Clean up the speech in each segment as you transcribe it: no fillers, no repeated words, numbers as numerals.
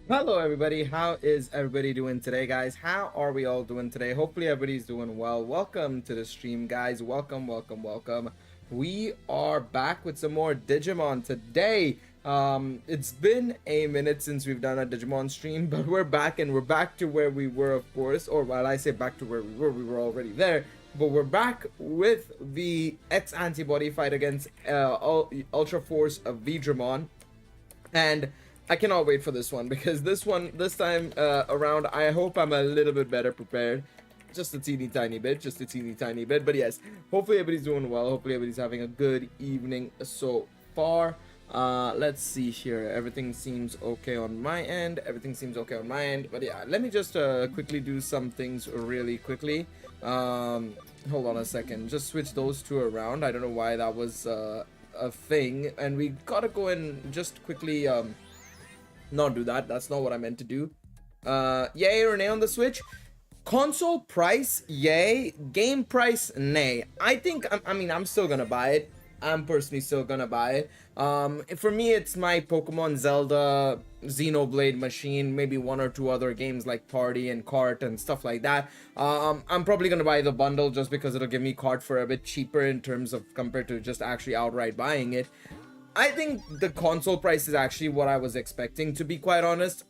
Hello everybody, how is everybody doing today, guys? How are we all doing today? Hopefully everybody's doing well. Welcome to the stream, guys. Welcome. We are back with some more Digimon today. It's been a minute since we've done a Digimon stream, but we're back, and we're back to where we were, of course. Or while I say back to where we were already there. But we're back with the X-ANTIBODY fight against Ultra Force of Vidramon. And I cannot wait for this one, because this time around, I hope I'm a little bit better prepared. Just a teeny tiny bit. But yes, hopefully everybody's doing well. Hopefully everybody's having a good evening so far. Let's see here. Everything seems okay on my end. But yeah, let me just quickly do some things really quickly. Hold on a second. Just switch those two around. I don't know why that was a thing. And we gotta go and just quickly not do that. That's not what I meant to do. Yay or nay on the Switch? Console price, yay. Game price, nay. I think, I'm still gonna buy it. I'm personally still gonna buy it. For me, it's my Pokemon, Zelda, Xenoblade machine, maybe one or two other games like Party and Kart and stuff like that. I'm probably gonna buy the bundle just because it'll give me Kart for a bit cheaper in terms of compared to just actually outright buying it. I think the console price is actually what I was expecting, to be quite honest.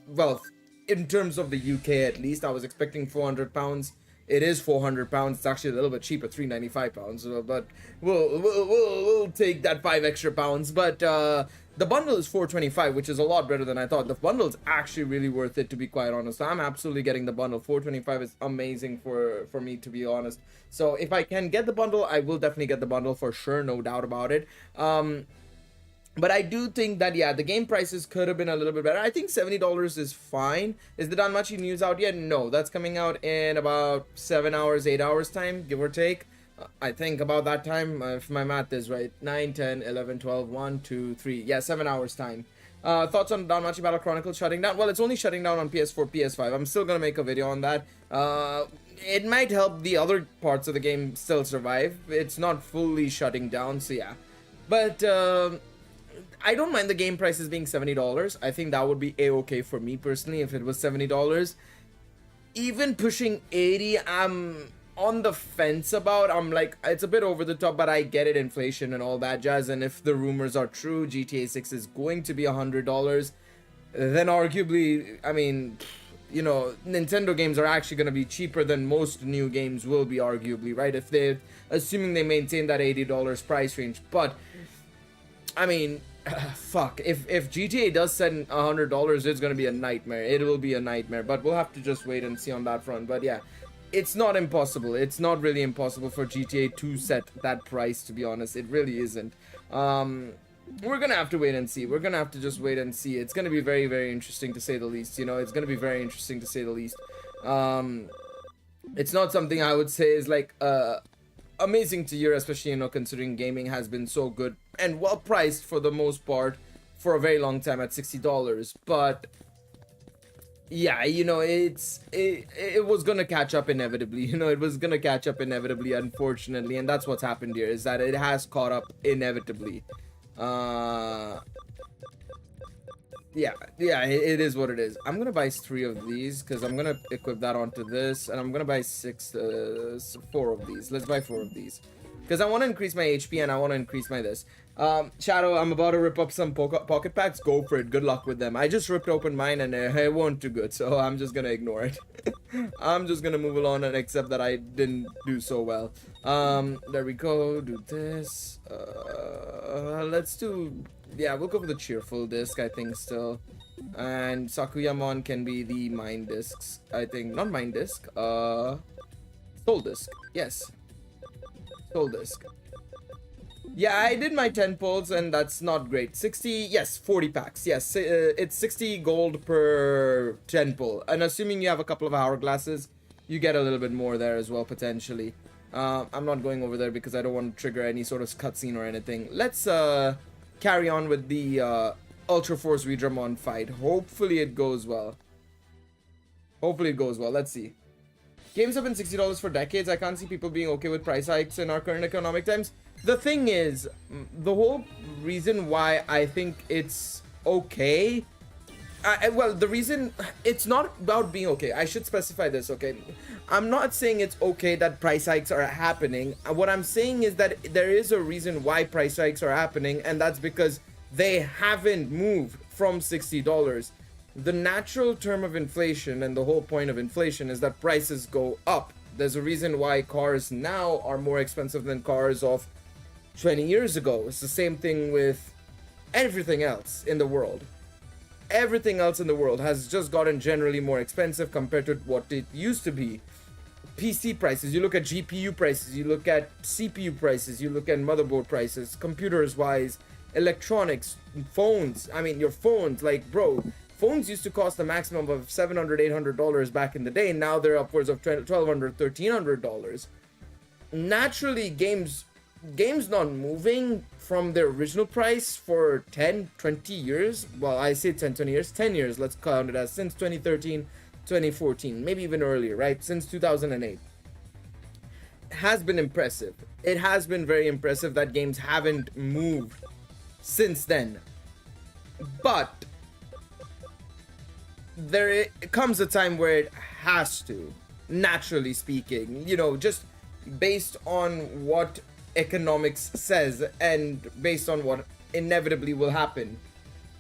Well, in terms of the UK at least, I was expecting £400. It is £400. It's actually a little bit cheaper, £395. But we'll take that £5 extra. But the bundle is $425, which is a lot better than I thought. The bundle is actually really worth it, to be quite honest. I'm absolutely getting the bundle. $425 is amazing for me, to be honest. So if I can get the bundle, I will definitely get the bundle for sure, no doubt about it. But I do think that, yeah, the game prices could have been a little bit better. I think $70 is fine. Is the Danmachi news out yet? No, that's coming out in about 7 hours, 8 hours time, give or take. I think about that time, if my math is right. 9, 10, 11, 12, 1, 2, 3. Yeah, 7 hours time. Thoughts on Danmachi Battle Chronicles shutting down? Well, it's only shutting down on PS4, PS5. I'm still gonna make a video on that. It might help the other parts of the game still survive. It's not fully shutting down, so yeah. But I don't mind the game prices being $70. I think that would be a-okay for me personally if it was $70. Even pushing 80, I'm on the fence about. I'm like, it's a bit over the top, but I get it, inflation and all that jazz. And if the rumors are true, GTA 6 is going to be $100, then arguably, I mean, you know, Nintendo games are actually going to be cheaper than most new games will be, arguably, right? If they're assuming they maintain that $80 price range. But I mean, fuck, if GTA does send $100, it's gonna be a nightmare. It will be a nightmare, but we'll have to just wait and see on that front. But yeah, it's not impossible. It's not really impossible for GTA to set that price, to be honest. It really isn't. We're gonna have to wait and see. We're gonna have to just wait and see. It's gonna be very, very interesting, to say the least. You know, it's gonna be very interesting, to say the least. It's not something I would say is like amazing to hear, especially, you know, considering gaming has been so good and well priced for the most part for a very long time at $60. But yeah, you know, it was gonna catch up inevitably. You know, it was gonna catch up inevitably, unfortunately, and that's what's happened here, is that it has caught up inevitably. Yeah, it is what it is. I'm gonna buy 3 of these because I'm gonna equip that onto this, and I'm gonna buy 4 of these. Let's buy 4 of these because I want to increase my HP and I want to increase my this. Shadow, I'm about to rip up some pocket packs. Go for it. Good luck with them. I just ripped open mine and it won't do good, so I'm just gonna ignore it. I'm just gonna move along and accept that I didn't do so well. There we go. Do this. Let's do. Yeah, we'll go for the cheerful disc, I think, still. And Sakuyamon can be the mind discs, I think. Not mind disc, soul disc. Yes. Soul disc. Yeah, I did my 10 pulls and that's not great. 60, yes, 40 packs. Yes, it's 60 gold per 10 pull. And assuming you have a couple of hourglasses, you get a little bit more there as well, potentially. I'm not going over there because I don't want to trigger any sort of cutscene or anything. Let's, carry on with the Ultra Force Vidramon fight. Hopefully it goes well. Let's see. Games have been $60 for decades. I can't see people being okay with price hikes in our current economic times. The thing is, the whole reason why I think it's okay Well, the reason it's not about being okay. I should specify this, okay? I'm not saying it's okay that price hikes are happening. What I'm saying is that there is a reason why price hikes are happening, and that's because they haven't moved from $60. The natural term of inflation and the whole point of inflation is that prices go up. There's a reason why cars now are more expensive than cars of 20 years ago. It's the same thing with everything else in the world. Everything else in the world has just gotten generally more expensive compared to what it used to be. PC prices, you look at GPU prices, you look at CPU prices, you look at motherboard prices, computers wise, electronics, phones. I mean, your phones, like, bro, phones used to cost a maximum of $700, $800 back in the day. Now they're upwards of $1,200, $1,300. Naturally, games not moving from their original price for 10, 20 years. Well, I say 10, 20 years, 10 years, let's count it as, since 2013, 2014, maybe even earlier, right? Since 2008. Has been impressive. It has been very impressive that games haven't moved since then. But there comes a time where it has to, naturally speaking, you know, just based on what economics says and based on what inevitably will happen.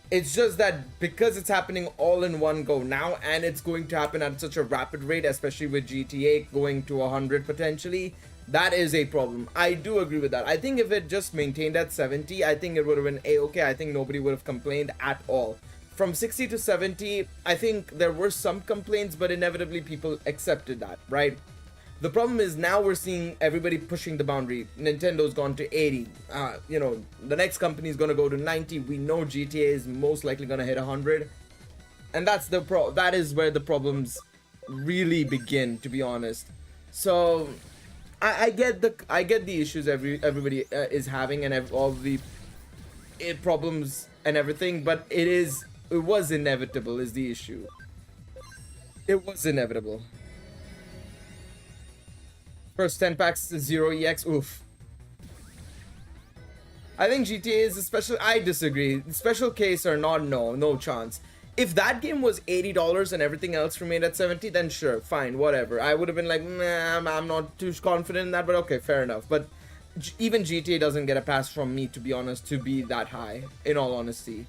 It's just that because it's happening all in one go now, and it's going to happen at such a rapid rate, especially with GTA going to 100 potentially, that is a problem. I do agree with that. I think if it just maintained at 70, I think it would have been a-okay. I think nobody would have complained at all. From 60 to 70, I think there were some complaints, but inevitably people accepted that, right? The problem is now we're seeing everybody pushing the boundary. Nintendo's gone to 80. You know, the next company is going to go to 90. We know GTA is most likely going to hit 100. And that's that is where the problems really begin, to be honest. So I get the issues everybody is having, and all the problems and everything, but it was inevitable is the issue. It was inevitable. First 10 packs, 0 EX, oof. I think GTA is a special, I disagree. Special case or not, no chance. If that game was $80 and everything else remained at 70, then sure, fine, whatever. I would have been like, nah, I'm not too confident in that, but okay, fair enough. But even GTA doesn't get a pass from me, to be honest, to be that high, in all honesty.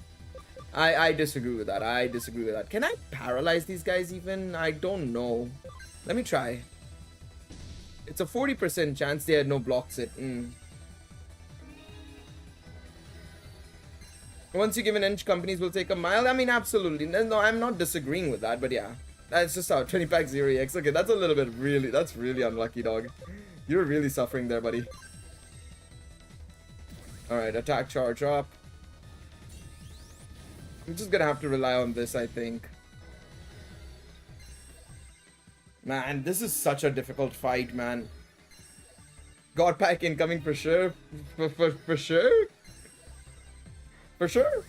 I disagree with that. I disagree with that. Can I paralyze these guys even? I don't know. Let me try. It's a 40% chance they had no blocks it. Once you give an inch, companies will take a mile. I mean, absolutely. No, I'm not disagreeing with that, but yeah. That's just how 20 pack 0EX. Okay, that's a little bit that's really unlucky, dog. You're really suffering there, buddy. Alright, attack charge up. I'm just gonna have to rely on this, I think. Man, this is such a difficult fight, man. God pack incoming for sure. For sure? For sure?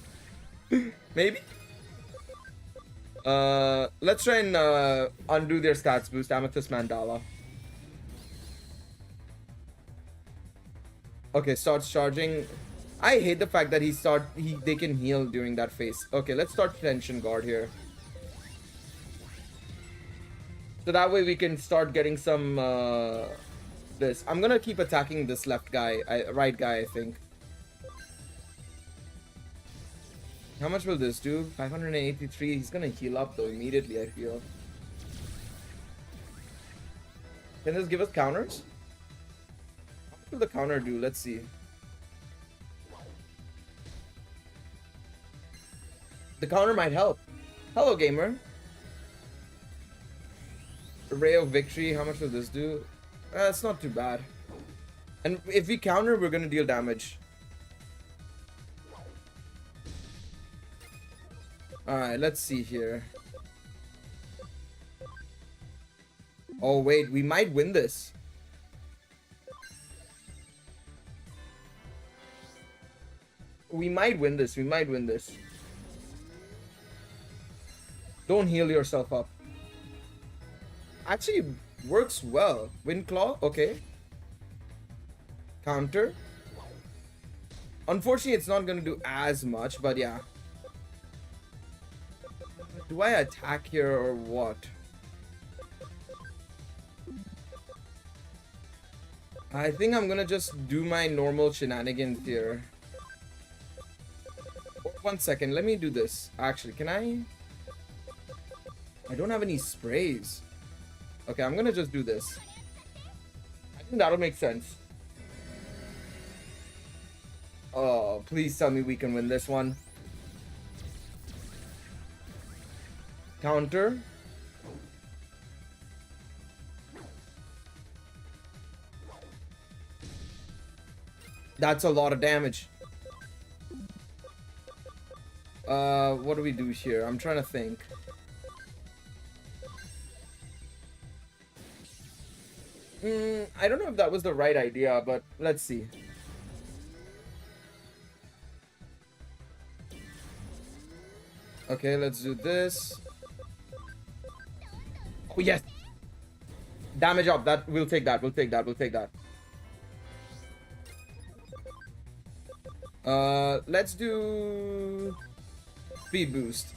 Maybe? Let's try and undo their stats boost. Amethyst Mandala. Okay, starts charging. I hate the fact that they can heal during that phase. Okay, let's start tension guard here. So that way we can start getting some this. I'm gonna keep attacking this right guy, I think. How much will this do? 583. He's gonna heal up though immediately, I feel. Can this give us counters? How much will the counter do? Let's see. The counter might help. Hello, gamer. Ray of Victory, how much will this do? It's not too bad. And if we counter, we're gonna deal damage. Alright, let's see here. Oh wait, we might win this. We might win this. Don't heal yourself up. Actually works well. Wind Claw, okay. Counter. Unfortunately, it's not gonna do as much, but yeah. Do I attack here or what? I think I'm gonna just do my normal shenanigans here. Oh, 1 second, let me do this. Actually, can I? I don't have any sprays. Okay, I'm gonna just do this. I think that'll make sense. Oh, please tell me we can win this one. Counter. That's a lot of damage. What do we do here? I'm trying to think. I don't know if that was the right idea, but let's see. Okay, let's do this. Oh, yes. Damage up. That we'll take that. We'll take that. We'll take that. Let's do speed boost.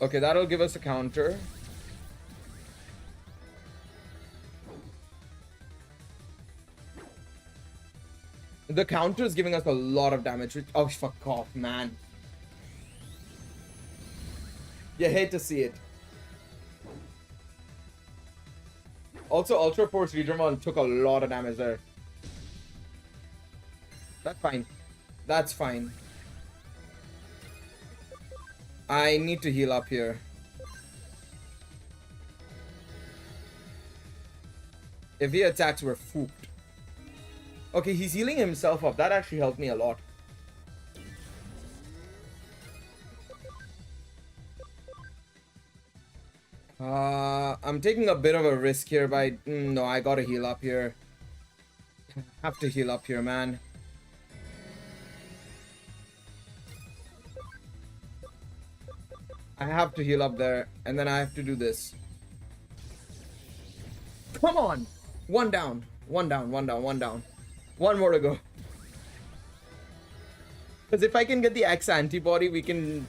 Okay, that'll give us a counter. The counter is giving us a lot of damage. Oh, fuck off, man. You hate to see it. Also, Ultra Force Digimon took a lot of damage there. That's fine. That's fine. I need to heal up here. If he attacks, we're fooped. Okay, he's healing himself up. That actually helped me a lot. I'm taking a bit of a risk here by... no, I gotta heal up here. Have to heal up here, man. I have to heal up there, and then I have to do this. Come on! One down. One down, one down, one down. One more to go. Because if I can get the X-ANTIBODY, we can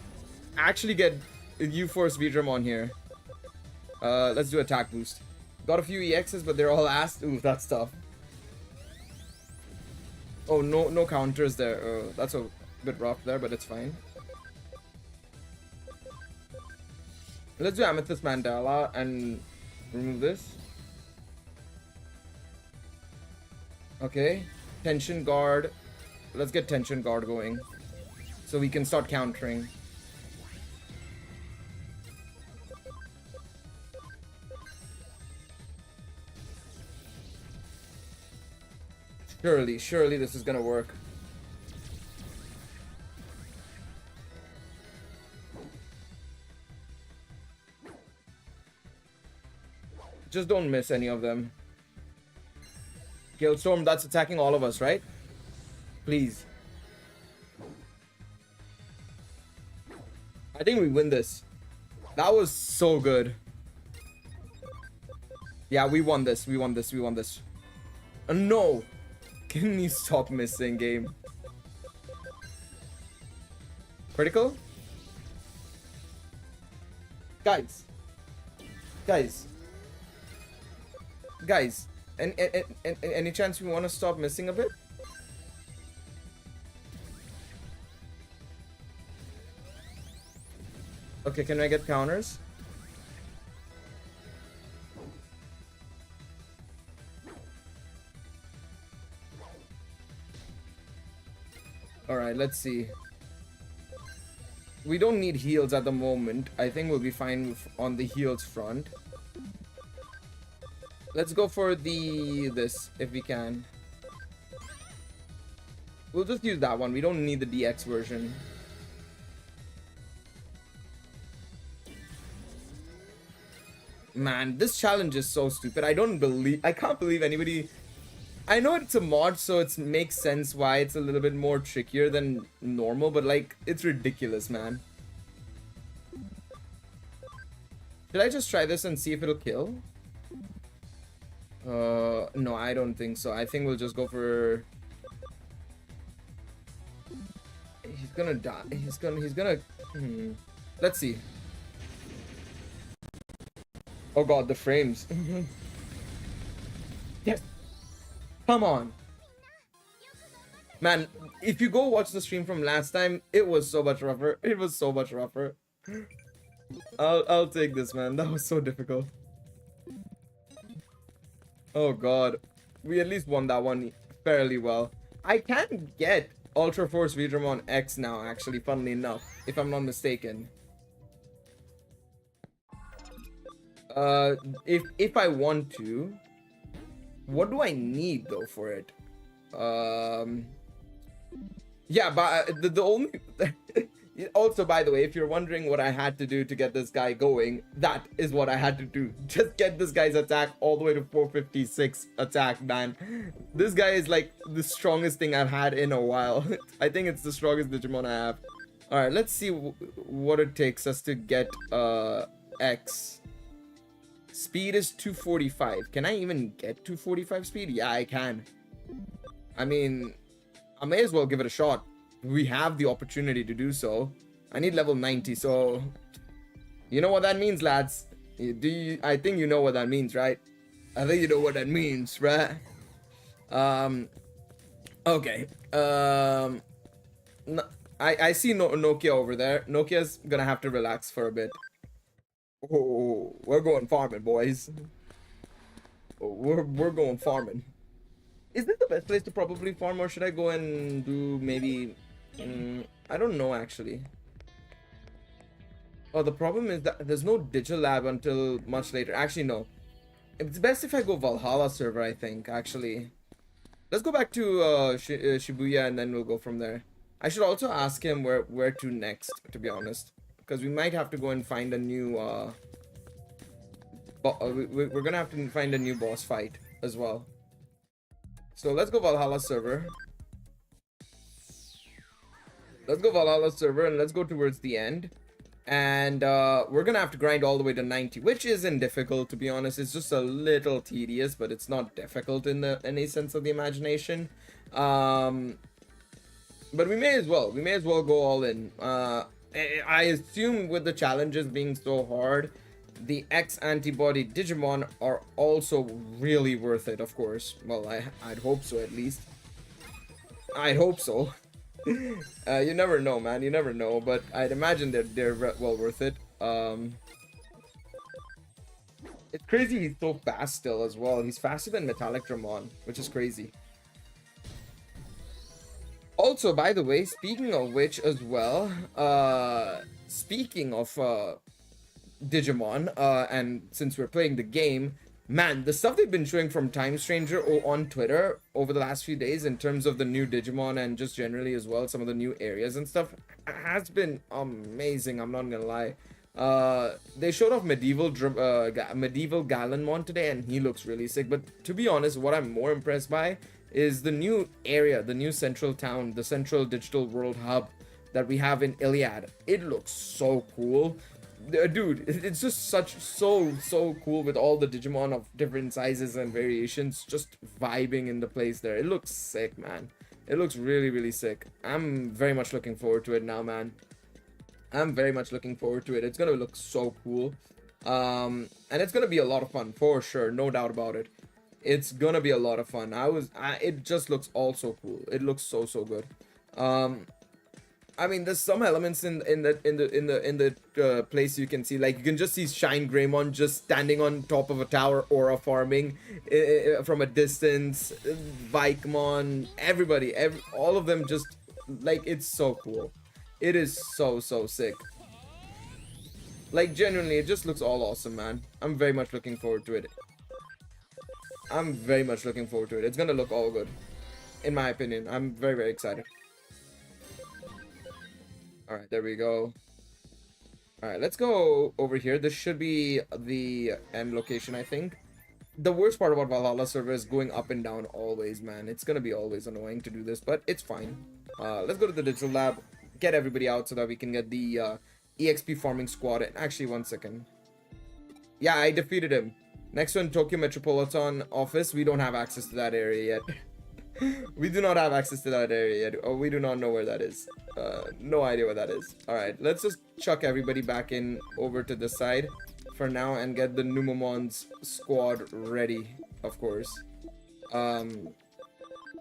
actually get U-Force Digimon here. Let's do attack boost. Got a few EXs, but they're all ass. Ooh, that's tough. Oh, no counters there. That's a bit rough there, but it's fine. Let's do Amethyst Mandala and remove this. Okay. Tension guard. Let's get tension guard going, so we can start countering. Surely this is gonna work. Just don't miss any of them. Gilstorm, that's attacking all of us, right? Please. I think we win this. That was so good. Yeah, we won this. We won this. We won this. No. Can you stop missing, game? Critical? Guys. Any chance we want to stop missing a bit? Okay, can I get counters? Alright, let's see. We don't need heals at the moment. I think we'll be fine on the heals front. Let's go for this if we can. We'll just use that one. We don't need the DX version. Man, this challenge is so stupid. I can't believe anybody... I know it's a mod, so it makes sense why it's a little bit more trickier than normal, but like, it's ridiculous, man. Should I just try this and see if it'll kill? No, I don't think so. I think we'll just go for... He's gonna die. He's gonna. Let's see. Oh god, the frames. Yes. Come on. Man, if you go watch the stream from last time, it was so much rougher. It was so much rougher. I'll take this, man. That was so difficult. Oh god. We at least won that one fairly well. I can get Ultra Force Digimon X now, actually, funnily enough, if I'm not mistaken. If I want to, what do I need though for it? Yeah, but the only also, by the way, if you're wondering what I had to do to get this guy going, that is what I had to do. Just get this guy's attack all the way to 456 attack, man. This guy is like the strongest thing I've had in a while. I think it's the strongest Digimon I have. All right, let's see what it takes us to get X. Speed is 245. Can I even get 245 speed? Yeah, I can. I mean, I may as well give it a shot. We have the opportunity to do so. I need level 90, so you know what that means, lads. I think you know what that means, right? I think you know what that means, right? Okay. I see Nokia over there. Nokia's gonna have to relax for a bit. Oh, we're going farming, boys. Oh, we're going farming. Is this the best place to probably farm, or should I go and do maybe... I don't know, actually. Oh, the problem is that there's no Digilab until much later. Actually, no. It's best if I go Valhalla server, I think, actually. Let's go back to Shibuya, and then we'll go from there. I should also ask him where to next, to be honest. Because we might have to go and find a new... we're gonna have to find a new boss fight as well. So let's go Valhalla server. Let's go Valhalla server and let's go towards the end. And we're gonna have to grind all the way to 90, which isn't difficult, to be honest. It's just a little tedious, but it's not difficult in any sense of the imagination. But we may as well go all in. I assume with the challenges being so hard, the X-ANTIBODY Digimon are also really worth it, of course. Well, I'd hope so, at least. I'd hope so. You never know, man. You never know. But I'd imagine that they're well worth it. It's crazy he's so fast still as well. He's faster than Metallic Dramon, which is crazy. Also, by the way, speaking of which as well, speaking of Digimon, and since we're playing the game, man, the stuff they've been showing from Time Stranger on Twitter over the last few days in terms of the new Digimon and just generally as well, some of the new areas and stuff has been amazing, I'm not gonna lie. They showed off Medieval Galenmon today and he looks really sick, but to be honest, what I'm more impressed by is the new area, the new central town, the central digital world hub that we have in Iliad. It looks so cool. Dude, it's just so cool with all the Digimon of different sizes and variations just vibing in the place there. It looks sick, man. It looks really sick. I'm very much looking forward to it now, man. I'm very much looking forward to it. It's gonna look so cool. And it's gonna be a lot of fun for sure, no doubt about it. It's gonna be a lot of fun. It just looks all so cool. It looks so good. I mean, there's some elements in the place you can see, like you can just see Shine Greymon just standing on top of a tower, aura farming from a distance. Vikemon, everybody, all of them just like, it's so cool. It is so sick. Like genuinely, it just looks all awesome, man. I'm very much looking forward to it. I'm very much looking forward to it. It's gonna look all good, in my opinion. I'm very excited. Alright, there we go. Alright, let's go over here. This should be the end location, I think. The worst part about Valhalla server is going up and down always, man. It's gonna be always annoying to do this, but it's fine. Let's go to the digital lab, get everybody out so that we can get the EXP farming squad. And actually, one second. Yeah, I defeated him. Next one, Tokyo Metropolitan Office. We don't have access to that area yet. We do not have access to that area yet. Oh, we do not know where that is. No idea where that is. Alright, let's just chuck everybody back in over to this side for now and get the Numamon's squad ready, of course.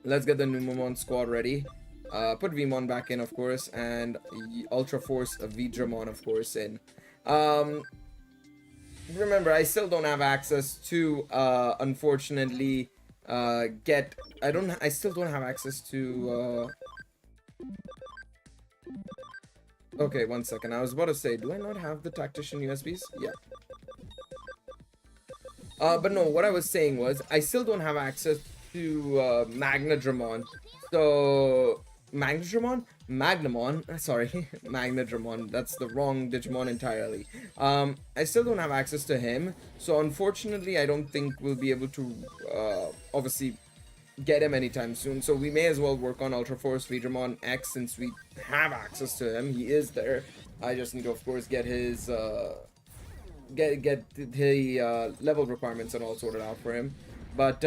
Let's get the Numamon squad ready. Put Vmon back in, of course, and Ultra Force Vidramon, of course, in. Remember, I still don't have access to, unfortunately, I still don't have access to, okay, one second. I was about to say, do I not have the Tactician USBs? Yeah. But no, what I was saying was, I still don't have access to, Magnadramon. So, Magnamon, sorry, Magnadramon, that's the wrong Digimon entirely. I still don't have access to him, so unfortunately I don't think we'll be able to, obviously, get him anytime soon, so we may as well work on Ultra Force Vidramon X since we have access to him. He is there. I just need to, of course, get his, get the, level requirements and all sorted out for him, but,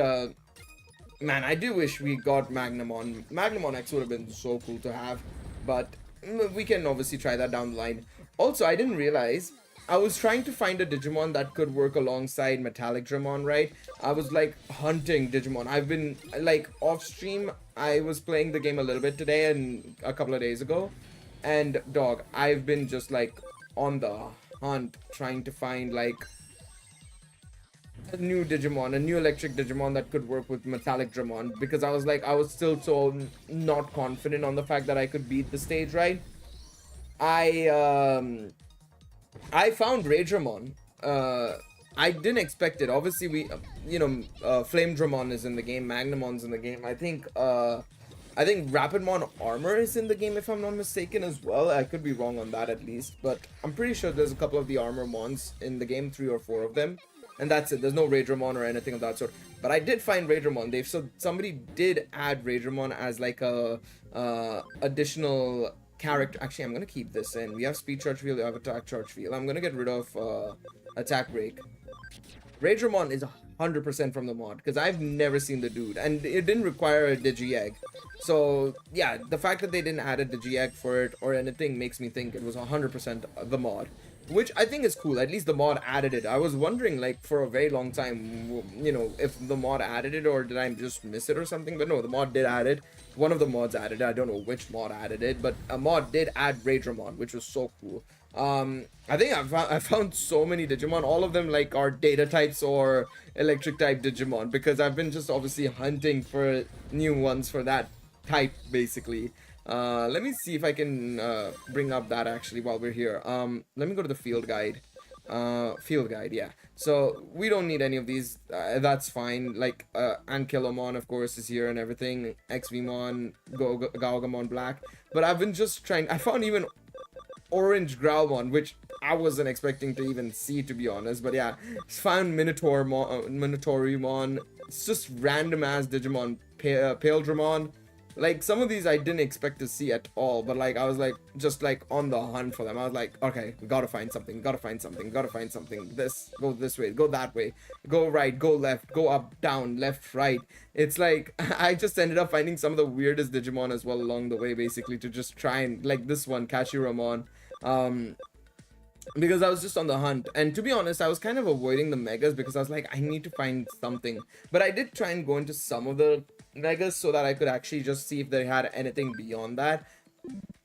man, I do wish we got Magnamon. Magnamon X would have been so cool to have, but we can obviously try that down the line. Also, I didn't realize, I was trying to find a Digimon that could work alongside Metallic Dramon, right? I was like hunting Digimon. I've been like off stream, I was playing the game a little bit today and a couple of days ago, and dog, I've been just like on the hunt trying to find like a new Digimon, a new electric Digimon that could work with Metallic Dramon, because I was still so not confident on the fact that I could beat the stage, right? I found Raydramon. I didn't expect it. Obviously, Flame Dramon is in the game, Magnamon's in the game. I think Rapidmon Armor is in the game, if I'm not mistaken, as well. I could be wrong on that at least, but I'm pretty sure there's a couple of the Armor Mons in the game, 3 or 4 of them. And that's it. There's no Raydramon or anything of that sort. But I did find Raydramon. Somebody did add Raydramon as like a additional character. Actually, I'm gonna keep this in. We have Speed Charge Field, we have Attack Charge Field. I'm gonna get rid of Attack Break. Raydramon is 100% from the mod, because I've never seen the dude, and it didn't require a Digi-Egg. So yeah, the fact that they didn't add a Digi-Egg for it or anything makes me think it was 100% the mod, which I think is cool. At least the mod added it. I was wondering, like, for a very long time, you know, if the mod added it or did I just miss it or something. But no, the mod did add it. One of the mods added it. I don't know which mod added it, but a mod did add Raydramon, which was so cool. I think I found so many Digimon. All of them like are data types or electric type Digimon, because I've been just obviously hunting for new ones for that type, basically. Let me see if I can bring up that actually while we're here. Let me go to the field guide. Yeah. So we don't need any of these. That's fine. Like Ankylomon, of course, is here and everything. XVmon, Galgamon Black. But I've been just trying. I found even Orange Growlmon, which I wasn't expecting to even see, to be honest. But yeah, found Minotaurumon. It's just random ass Digimon. Paledramon. Like, some of these I didn't expect to see at all, but like I was like just like on the hunt for them. I was like, okay, we gotta find something, gotta find something. This, go this way, go that way, go right, go left, go up, down, left, right. It's like I just ended up finding some of the weirdest Digimon as well along the way, basically, to just try and, like this one, Kashiramon, because I was just on the hunt. And to be honest, I was kind of avoiding the megas because I was like, I need to find something. But I did try and go into some of the megas so that I could actually just see if they had anything beyond that.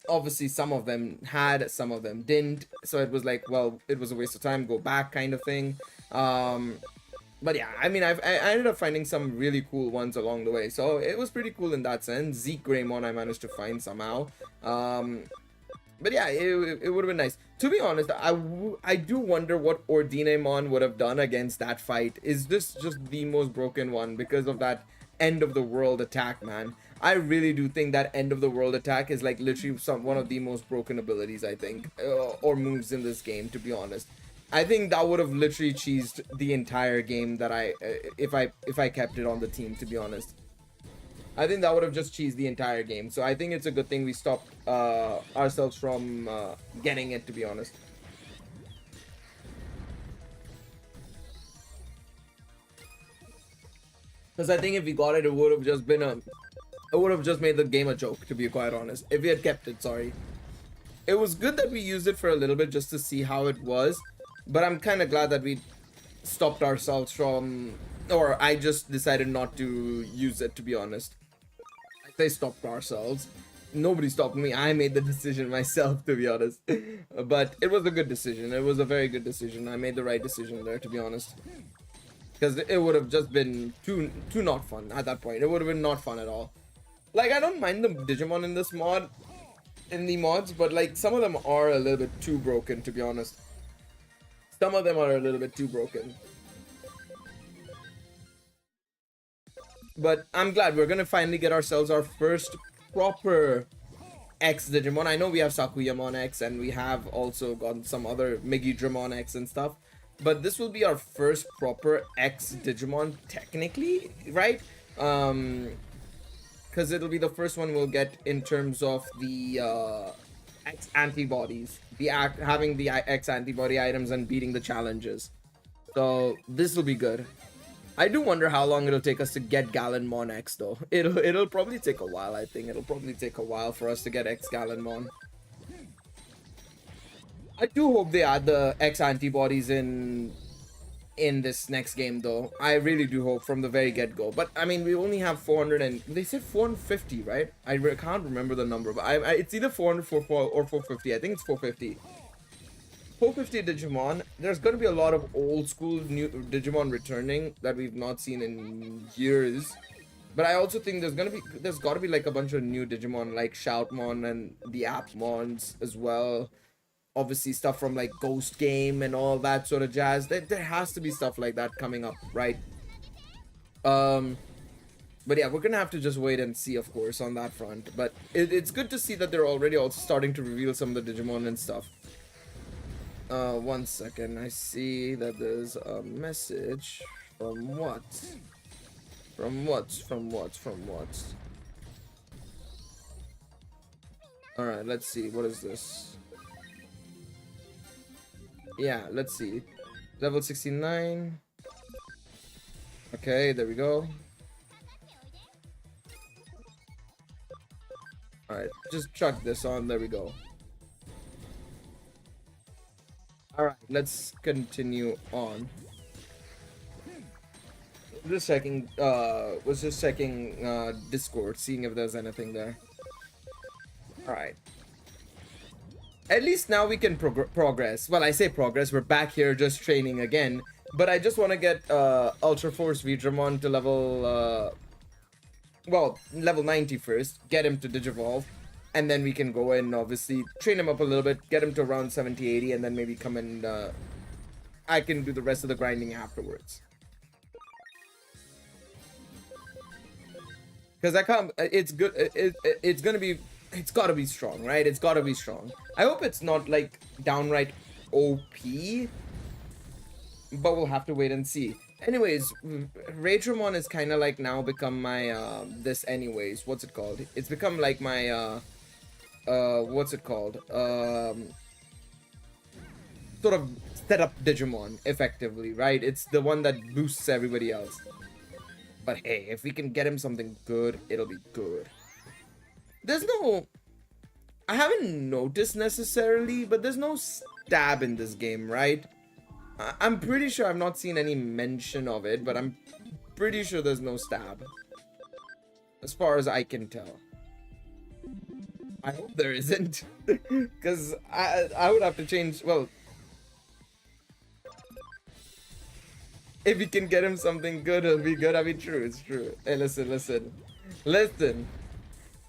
Obviously, some of them had, some of them didn't. So it was like, well, it was a waste of time, go back kind of thing. But yeah, I mean, I ended up finding some really cool ones along the way. So it was pretty cool in that sense. Zeke Greymon I managed to find somehow. But yeah, it would have been nice. To be honest, I do wonder what Ordinemon would have done against that fight. Is this just the most broken one because of that end of the world attack, man? I really do think that end of the world attack is like literally one of the most broken abilities, I think, or moves in this game, to be honest. I think that would have literally cheesed the entire game that if I kept it on the team, to be honest. I think that would have just cheesed the entire game. So I think it's a good thing we stopped ourselves from getting it, to be honest. Because I think if we got it, it would have just been a I would have just made the game a joke, to be quite honest. If we had kept it, sorry. It was good that we used it for a little bit just to see how it was. But I'm kind of glad that we stopped ourselves from... Or I just decided not to use it, to be honest. They stopped ourselves. Nobody stopped me. I made the decision myself, to be honest. But it was a good decision. It was a very good decision. I made the right decision there, to be honest. Because it would have just been too not fun at that point. It would have been not fun at all. Like, I don't mind the Digimon in this mod, in the mods, but like some of them are a little bit too broken, to be honest. Some of them are a little bit too broken. But I'm glad we're gonna finally get ourselves our first proper X Digimon. I know we have Sakuyamon X and we have also got some other Megidramon X and stuff. But this will be our first proper X Digimon, technically, right? Because it'll be the first one we'll get in terms of the X antibodies, having the X antibody items and beating the challenges. So this will be good. I do wonder how long it'll take us to get Gallenmon X though. It'll probably take a while. I think it'll probably take a while for us to get X Gallenmon. I do hope they add the X antibodies in this next game though. I really do hope from the very get-go. But I mean, we only have 400 and they said 450, right? I can't remember the number, but it's either 400 or 450. I think it's 450. 450 Digimon. There's going to be a lot of old school new Digimon returning that we've not seen in years. But I also think there's got to be like a bunch of new Digimon like Shoutmon and the Appmons as well. Obviously stuff from like Ghost Game and all that sort of jazz. There has to be stuff like that coming up, right? But yeah, we're gonna have to just wait and see, of course, on that front. But it's good to see that they're already also starting to reveal some of the Digimon and stuff. 1 second. I see that there's a message. From what? From what? Alright, let's see. What is this? Yeah, let's see. Level 69. Okay, there we go. Alright, just chuck this on. There we go. Alright, let's continue on. Was just checking Discord, seeing if there's anything there. Alright. At least now we can progress. Well, I say progress, we're back here just training again. But I just want to get Ultra Force Vidramon to level... level 90 first. Get him to Digivolve. And then we can go in, obviously, train him up a little bit. Get him to around 70, 80. And then maybe come and... I can do the rest of the grinding afterwards. Because I can't... It's good... It's gonna be... It's gotta be strong, right? It's gotta be strong. I hope it's not, like, downright OP. But we'll have to wait and see. Anyways, Raidramon is kind of like now become my, this anyways. What's it called? It's become like my, what's it called? Sort of set up Digimon, effectively, right? It's the one that boosts everybody else. But hey, if we can get him something good, it'll be good. There's no... I haven't noticed necessarily, but there's no stab in this game, right? I'm pretty sure I've not seen any mention of it, but I'm pretty sure there's no stab. As far as I can tell. I hope there isn't. Because I would have to change... Well... If we can get him something good, it'll be good. I mean, true, it's true. Hey, listen.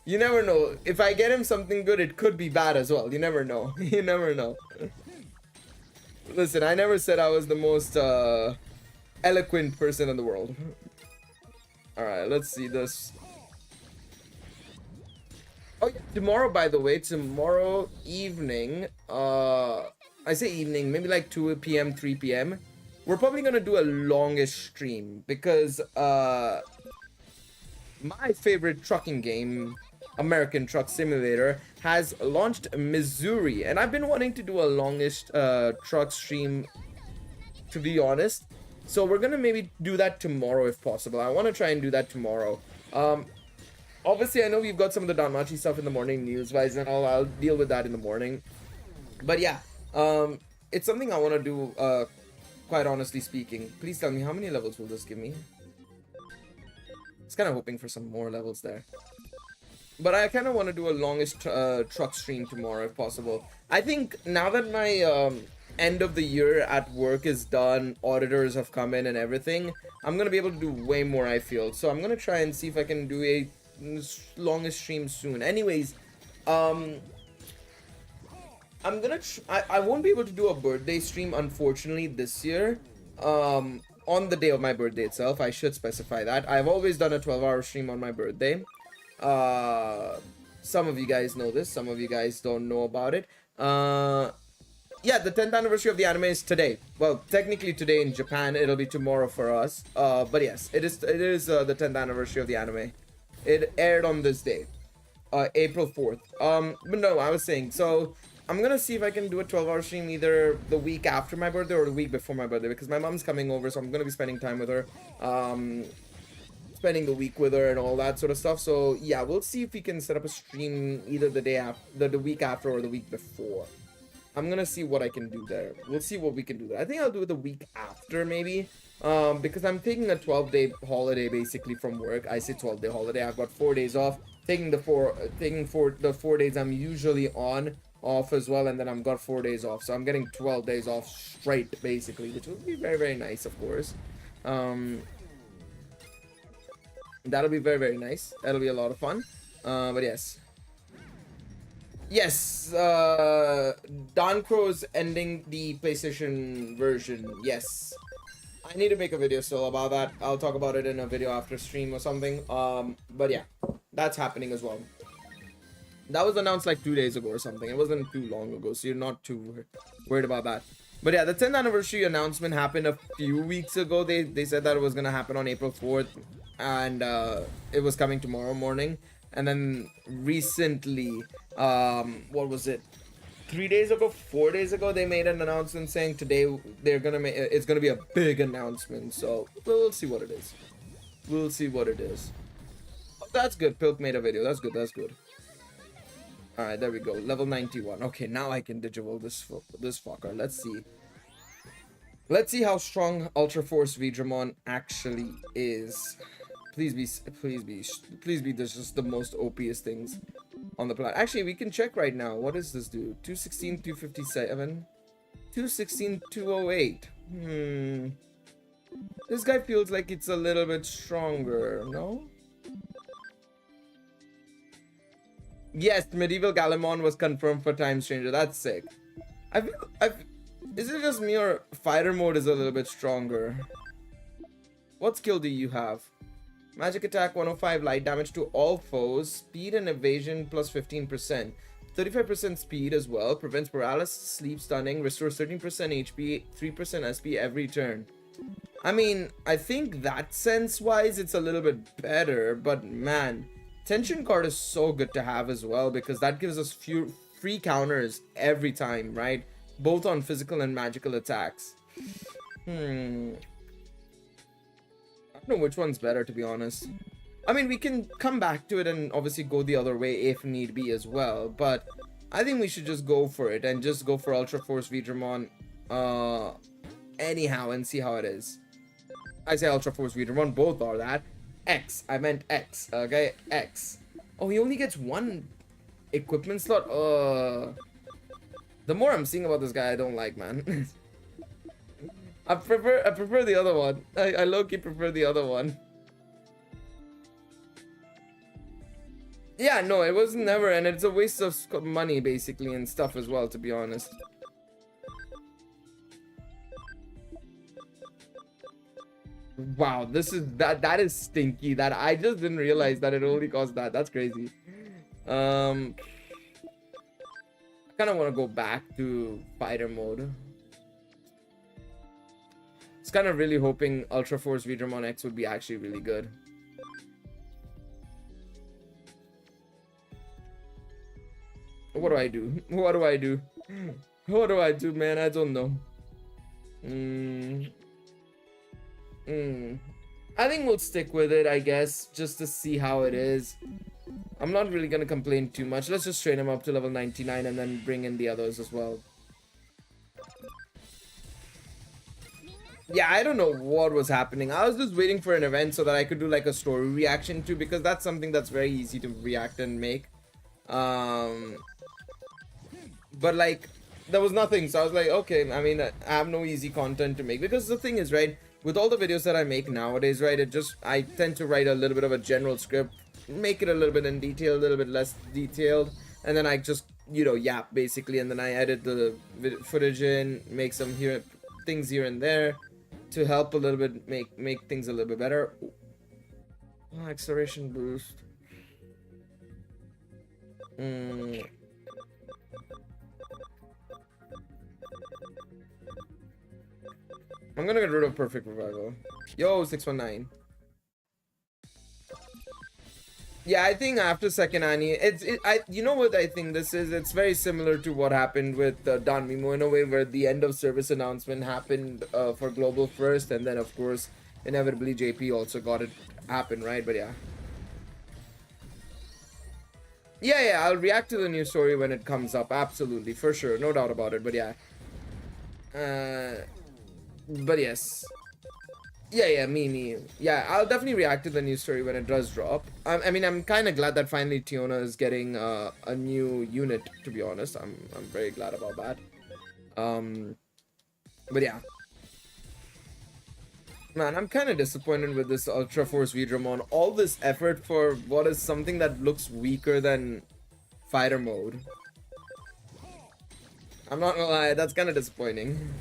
You never know. If I get him something good, it could be bad as well. You never know. You never know. Listen, I never said I was the most eloquent person in the world. Alright, let's see this. Oh yeah, tomorrow, by the way, tomorrow evening, I say evening, maybe like 2 p.m, 3 p.m, we're probably gonna do a longish stream because my favorite trucking game, American Truck Simulator, has launched Missouri, and I've been wanting to do a longish truck stream, to be honest. So we're gonna maybe do that tomorrow if possible. I want to try and do that tomorrow. obviously I know we've got some of the Danmachi stuff in the morning news-wise and all. I'll deal with that in the morning. But yeah, it's something I want to do, quite honestly speaking. Please tell me, how many levels will this give me? It's kind of hoping for some more levels there. But I kind of want to do a longest truck stream tomorrow if possible. I think now that my end of the year at work is done, auditors have come in and everything, I'm going to be able to do way more, I feel. So I'm going to try and see if I can do a longest stream soon. Anyways, I'm gonna I won't be able to do a birthday stream, unfortunately, this year, on the day of my birthday itself. I should specify that. I've always done a 12-hour stream on my birthday. Some of you guys know this, some of you guys don't know about it. Yeah, the 10th anniversary of the anime is today. Well, technically today in Japan, it'll be tomorrow for us. But yes, it is the 10th anniversary of the anime. It aired on this day, April 4th. But no, I was saying, so I'm gonna see if I can do a 12-hour stream either the week after my birthday or the week before my birthday, because my mom's coming over, so I'm gonna be spending time with her, spending the week with her and all that sort of stuff. So yeah, we'll see if we can set up a stream either the day after, the week after, or the week before. I'm gonna see what I can do there. We'll see what we can do there. I think I'll do it the week after, maybe. Because I'm taking a 12-day holiday basically from work. I say 12-day holiday. I've got 4 days off. Taking the 4 days I'm usually off as well, and then I've got 4 days off. So I'm getting 12 days off straight basically, which will be very, very nice, of course. That'll be very, very nice. That'll be a lot of fun. But yes. Yes, Don Crow's ending the PlayStation version. Yes. I need to make a video still about that. I'll talk about it in a video after stream or something. But yeah, that's happening as well. That was announced like 2 days ago or something. It wasn't too long ago, so you're not too worried about that. But yeah, the 10th anniversary announcement happened a few weeks ago. They said that it was gonna happen on April 4th, and it was coming tomorrow morning. And then recently, what was it? 3 days ago, 4 days ago, they made an announcement saying today they're gonna make it's gonna be a big announcement. So we'll see what it is. We'll see what it is. Oh, that's good. Pilk made a video. That's good. That's good. All right, there we go. Level 91. Okay, now I can digivolve this fucker. Let's see. Let's see how strong Ultra Force Digimon actually is. Please be this just the most OPest things on the planet. Actually, we can check right now. What does this do? 216, 257, 216, 208. This guy feels like it's a little bit stronger, no? Yes, Medieval Gallimon was confirmed for Time Stranger. That's sick. Is it just me or Fighter Mode is a little bit stronger? What skill do you have? Magic attack 105, light damage to all foes, speed and evasion plus 15%, 35% speed as well, prevents paralysis, sleep, stunning, restores 13% HP, 3% SP every turn. I mean, I think that sense-wise it's a little bit better, but man, Tension card is so good to have as well, because that gives us few free counters every time, right? Both on physical and magical attacks. I don't know which one's better, to be honest. I mean, we can come back to it and obviously go the other way if need be as well, but I think we should just go for it and just go for Ultra Force Digimon anyhow and see how it is. I say Ultra Force Digimon, both are that. X, I meant X, okay? X. Oh, he only gets one equipment slot? The more I'm seeing about this guy, I don't like, man. I prefer the other one. I low-key prefer the other one. Yeah, no, it was never, and it's a waste of money basically and stuff as well, to be honest. Wow, this is that is stinky. That I just didn't realize that it only cost that. That's crazy. I kind of want to go back to fighter mode. It's kind of really hoping Ultra Force Digimon X would be actually really good. What do I do? What do I do? What do I do, man? I don't know. I think we'll stick with it, I guess, just to see how it is. I'm not really gonna complain too much. Let's just train him up to level 99 and then bring in the others as well. Yeah, I don't know what was happening. I was just waiting for an event so that I could do like a story reaction too, because that's something that's very easy to react and make. But like, there was nothing, so I was like, okay, I mean, I have no easy content to make, because the thing is, right, with all the videos that I make nowadays, right, I tend to write a little bit of a general script, make it a little bit in detail, a little bit less detailed, and then I just, you know, yap basically, and then I edit the footage in, make some things here and there to help a little bit, make things a little bit better. Oh, acceleration boost. I'm gonna get rid of Perfect Revival. Yo, 619. Yeah, I think after second Annie, you know what I think this is? It's very similar to what happened with Danmachi in a way, where the end of service announcement happened for Global first, and then of course, inevitably JP also got it happen, right? But yeah. Yeah, I'll react to the new story when it comes up, absolutely, for sure, no doubt about it, but yeah. But yes. Yeah, me. Yeah, I'll definitely react to the new story when it does drop. I mean, I'm kind of glad that finally Tiona is getting a new unit, to be honest. I'm very glad about that. But yeah. Man, I'm kind of disappointed with this Ultra Force Vidramon. All this effort for what is something that looks weaker than fighter mode. I'm not gonna lie, that's kind of disappointing.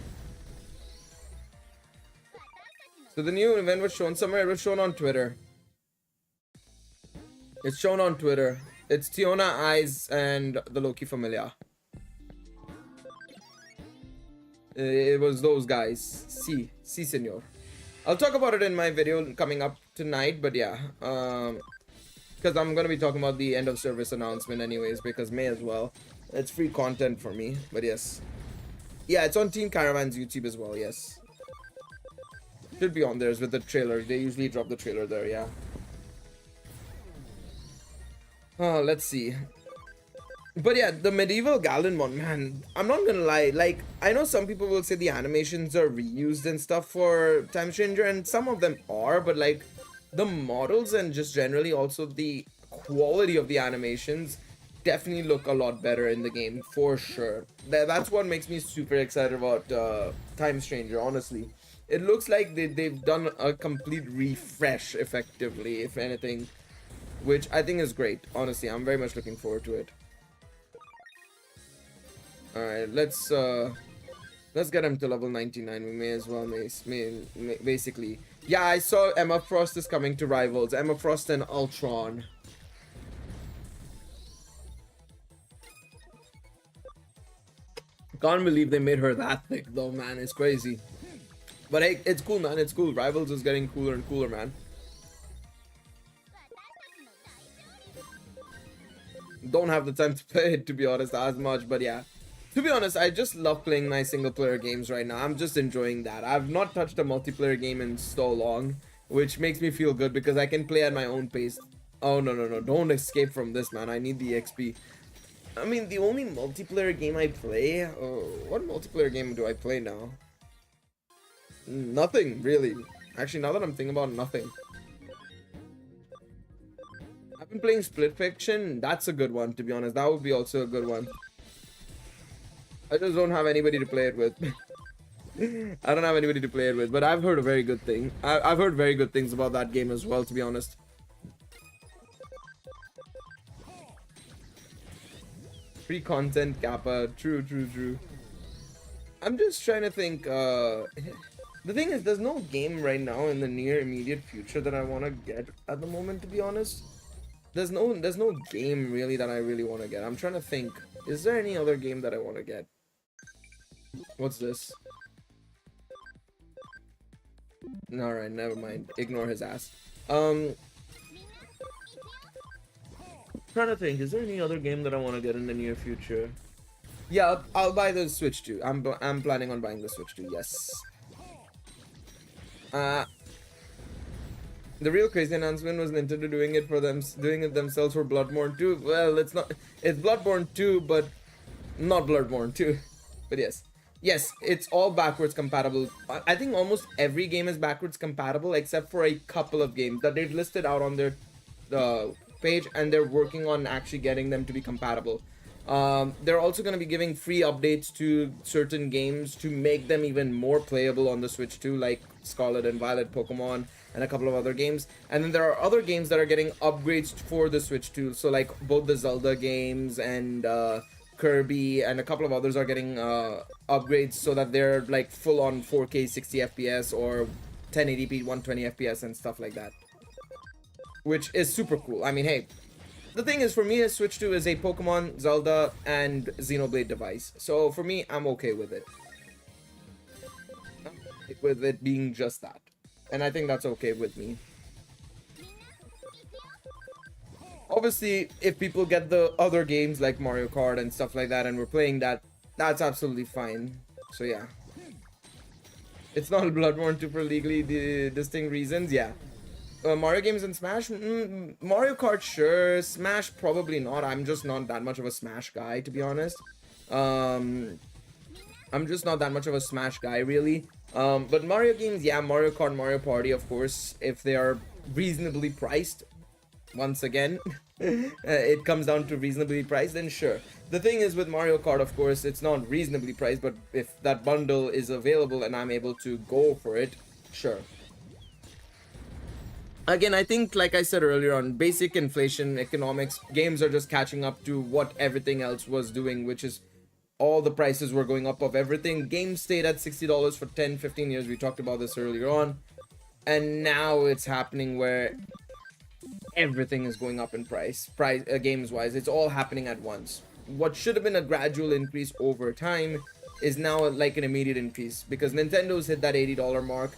So the new event was shown somewhere. It was shown on Twitter. It's shown on Twitter. It's Tiona, Eyes, and the Loki Familia. It was those guys. Si, senor. I'll talk about it in my video coming up tonight, but yeah. Because I'm going to be talking about the end of service announcement anyways, because may as well. It's free content for me, but yes. Yeah, it's on Team Caravan's YouTube as well, yes. Should be on theirs with the trailer. They usually drop the trailer there, yeah. Oh, let's see. But yeah, the medieval Galerion, man, I'm not gonna lie. Like, I know some people will say the animations are reused and stuff for Time Stranger, and some of them are, but like, the models and just generally also the quality of the animations definitely look a lot better in the game, for sure. That's what makes me super excited about Time Stranger, honestly. It looks like they've done a complete refresh, effectively, if anything, which I think is great. Honestly, I'm very much looking forward to it. All right, let's get him to level 99. We may as well, basically. Yeah, I saw Emma Frost is coming to Rivals. Emma Frost and Ultron. Can't believe they made her that thick, though, man. It's crazy. But hey, it's cool, man. It's cool. Rivals is getting cooler and cooler, man. Don't have the time to play it, to be honest, as much. But yeah. To be honest, I just love playing my single-player games right now. I'm just enjoying that. I've not touched a multiplayer game in so long, which makes me feel good because I can play at my own pace. Oh, no. Don't escape from this, man. I need the XP. I mean, the only multiplayer game I play... what multiplayer game do I play now? Nothing, really. Actually, now that I'm thinking about nothing. I've been playing Split Fiction. That's a good one, to be honest. That would be also a good one. I just don't have anybody to play it with. I don't have anybody to play it with, but I've heard a very good thing. I've heard very good things about that game as well, to be honest. Free content, Kappa. True. I'm just trying to think, the thing is, there's no game right now in the near immediate future that I want to get at the moment, to be honest. There's no game really that I really want to get. I'm trying to think, is there any other game that I want to get? What's this? Alright, never mind. Ignore his ass. Trying to think, is there any other game that I want to get in the near future? Yeah, I'll buy the Switch 2. I'm planning on buying the Switch 2, yes. The real crazy announcement was Nintendo doing it themselves for Bloodborne 2. Well, it's not. It's Bloodborne 2, but not Bloodborne 2. But yes, it's all backwards compatible. I think almost every game is backwards compatible except for a couple of games that they've listed out on their page, and they're working on actually getting them to be compatible. They're also going to be giving free updates to certain games to make them even more playable on the Switch too, like Scarlet and Violet, Pokemon, and a couple of other games. And then there are other games that are getting upgrades for the Switch too, so like both the Zelda games and Kirby and a couple of others are getting upgrades so that they're like full on 4K 60 FPS or 1080p 120 FPS and stuff like that, which is super cool. I mean, hey, the thing is, for me, a Switch 2 is a Pokemon, Zelda, and Xenoblade device. So for me, I'm okay with it. With it being just that. And I think that's okay with me. Obviously, if people get the other games like Mario Kart and stuff like that and we're playing that, that's absolutely fine. So yeah. It's not Bloodborne 2 for legally distinct reasons, yeah. Mario games and Smash? Mario Kart, sure. Smash, probably not. I'm just not that much of a Smash guy, to be honest. I'm just not that much of a Smash guy, really. But Mario games, yeah, Mario Kart, Mario Party, of course, if they are reasonably priced. Once again, it comes down to reasonably priced, then sure. The thing is with Mario Kart, of course, it's not reasonably priced, but if that bundle is available and I'm able to go for it, sure. Again, I think, like I said earlier on, basic inflation economics, games are just catching up to what everything else was doing, which is all the prices were going up of everything. Games stayed at $60 for 10-15 years. We talked about this earlier on. And now it's happening where everything is going up in price games-wise. It's all happening at once. What should have been a gradual increase over time is now like an immediate increase because Nintendo's hit that $80 mark.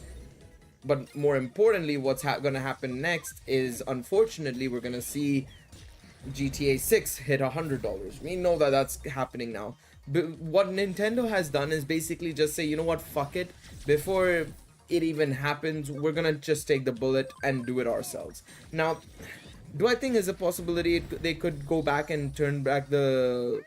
But more importantly, what's gonna happen next is, unfortunately, we're gonna see GTA 6 hit $100. We know that that's happening now. But what Nintendo has done is basically just say, you know what, fuck it. Before it even happens, we're gonna just take the bullet and do it ourselves. Now, do I think there's a possibility they could go back and turn back the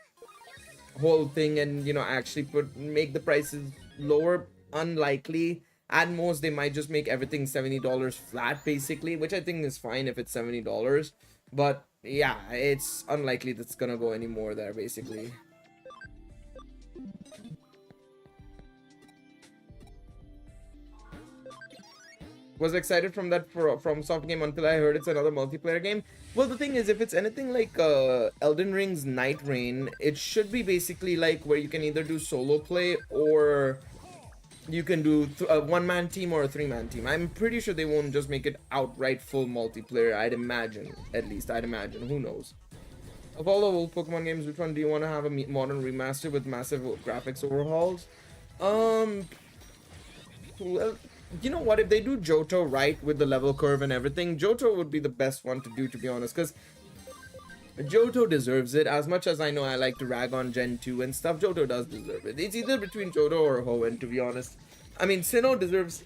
whole thing and, you know, actually make the prices lower? Unlikely. At most, they might just make everything $70 flat, basically, which I think is fine if it's $70. But yeah, it's unlikely that's gonna go any more there, basically. Was excited from that from soft game until I heard it's another multiplayer game. Well, the thing is, if it's anything like Elden Ring's Night Rain, it should be basically like where you can either do solo play or you can do a one-man team or a three-man team. I'm pretty sure they won't just make it outright full multiplayer. I'd imagine, at least. I'd imagine. Who knows? Of all the old Pokemon games, which one do you want to have a modern remaster with massive graphics overhauls? Well, you know what? If they do Johto right with the level curve and everything, Johto would be the best one to do, to be honest. Because Johto deserves it. As much as I know I like to rag on Gen 2 and stuff, Johto does deserve it. It's either between Johto or Hoenn, to be honest. I mean, Sinnoh deserves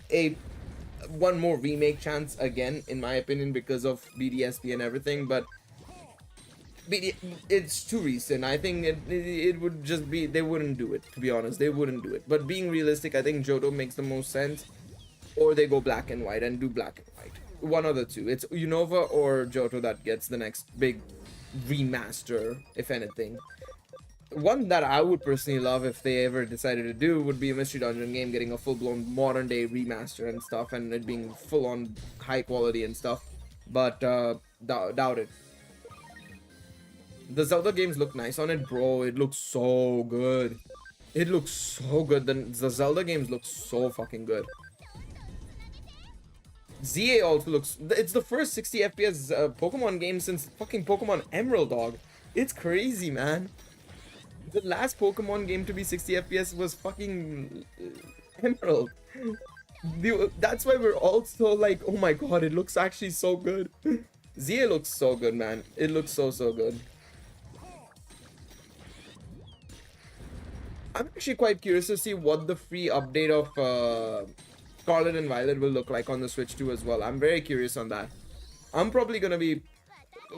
one more remake chance again, in my opinion, because of BDSP and everything, but it's too recent. I think it would just be, they wouldn't do it, to be honest. They wouldn't do it. But being realistic, I think Johto makes the most sense. Or they go black and white and do black and white. One of the two. It's Unova or Johto that gets the next big remaster, if anything. One that I would personally love if they ever decided to do would be a Mystery Dungeon game getting a full-blown modern-day remaster and stuff, and it being full-on high quality and stuff. But doubt it. The Zelda games look nice on it, bro. It looks so good. It looks so good. The Zelda games look so fucking good. ZA also looks... It's the first 60 FPS Pokemon game since fucking Pokemon Emerald, dog. It's crazy, man. The last Pokemon game to be 60 FPS was fucking Emerald. That's why we're all so like, oh my god, it looks actually so good. ZA looks so good, man. It looks so good. I'm actually quite curious to see what the free update of Scarlet and Violet will look like on the Switch 2 as well. I'm very curious on that. I'm probably gonna be,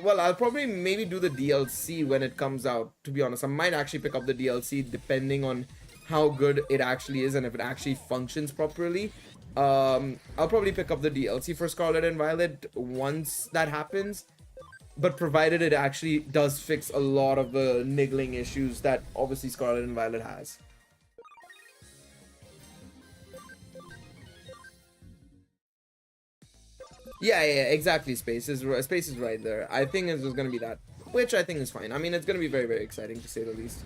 well, I'll probably maybe do the DLC when it comes out, to be honest. I might actually pick up the DLC depending on how good it actually is and if it actually functions properly. I'll probably pick up the DLC for Scarlet and Violet once that happens, but provided it actually does fix a lot of the niggling issues that obviously Scarlet and Violet has. Yeah, exactly. Space is right there. I think it's just gonna be that, which I think is fine. I mean, it's gonna be very, very exciting to say the least.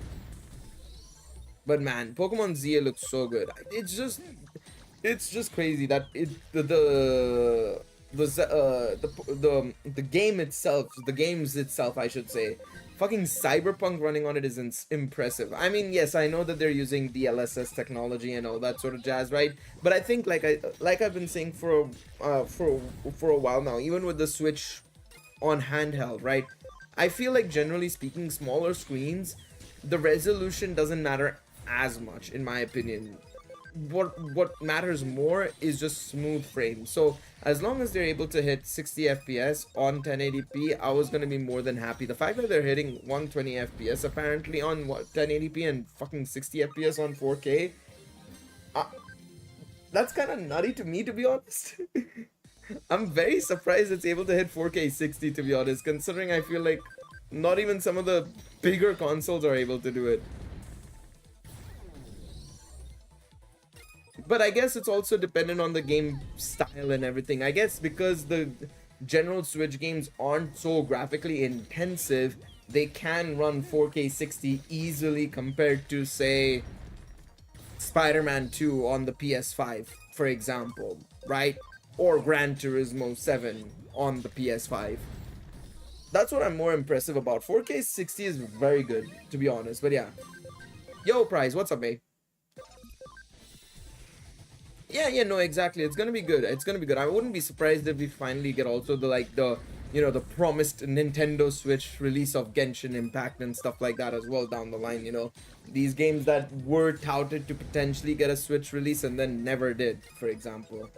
But man, Pokemon ZA looks so good. It's just crazy that the game itself, the games itself, I should say, fucking Cyberpunk running on it is impressive. I mean, yes, I know that they're using DLSS technology and all that sort of jazz, right? But I think, like I've been saying for a while now, even with the Switch on handheld, right? I feel like generally speaking, smaller screens, the resolution doesn't matter as much, in my opinion. What matters more is just smooth frames. So as long as they're able to hit 60 FPS on 1080p, I was gonna be more than happy. The fact that they're hitting 120 FPS apparently on 1080p and fucking 60 FPS on 4K, that's kind of nutty to me, to be honest. I'm very surprised it's able to hit 4K 60, to be honest, considering I feel like not even some of the bigger consoles are able to do it. But I guess it's also dependent on the game style and everything. I guess because the general Switch games aren't so graphically intensive, they can run 4K 60 easily compared to, say, Spider-Man 2 on the PS5, for example, right? Or Gran Turismo 7 on the PS5. That's what I'm more impressive about. 4K 60 is very good, to be honest, but yeah. Yo, Prize, what's up, mate? Yeah, no, exactly. It's gonna be good. It's gonna be good. I wouldn't be surprised if we finally get also the the promised Nintendo Switch release of Genshin Impact and stuff like that as well down the line, you know. These games that were touted to potentially get a Switch release and then never did, for example.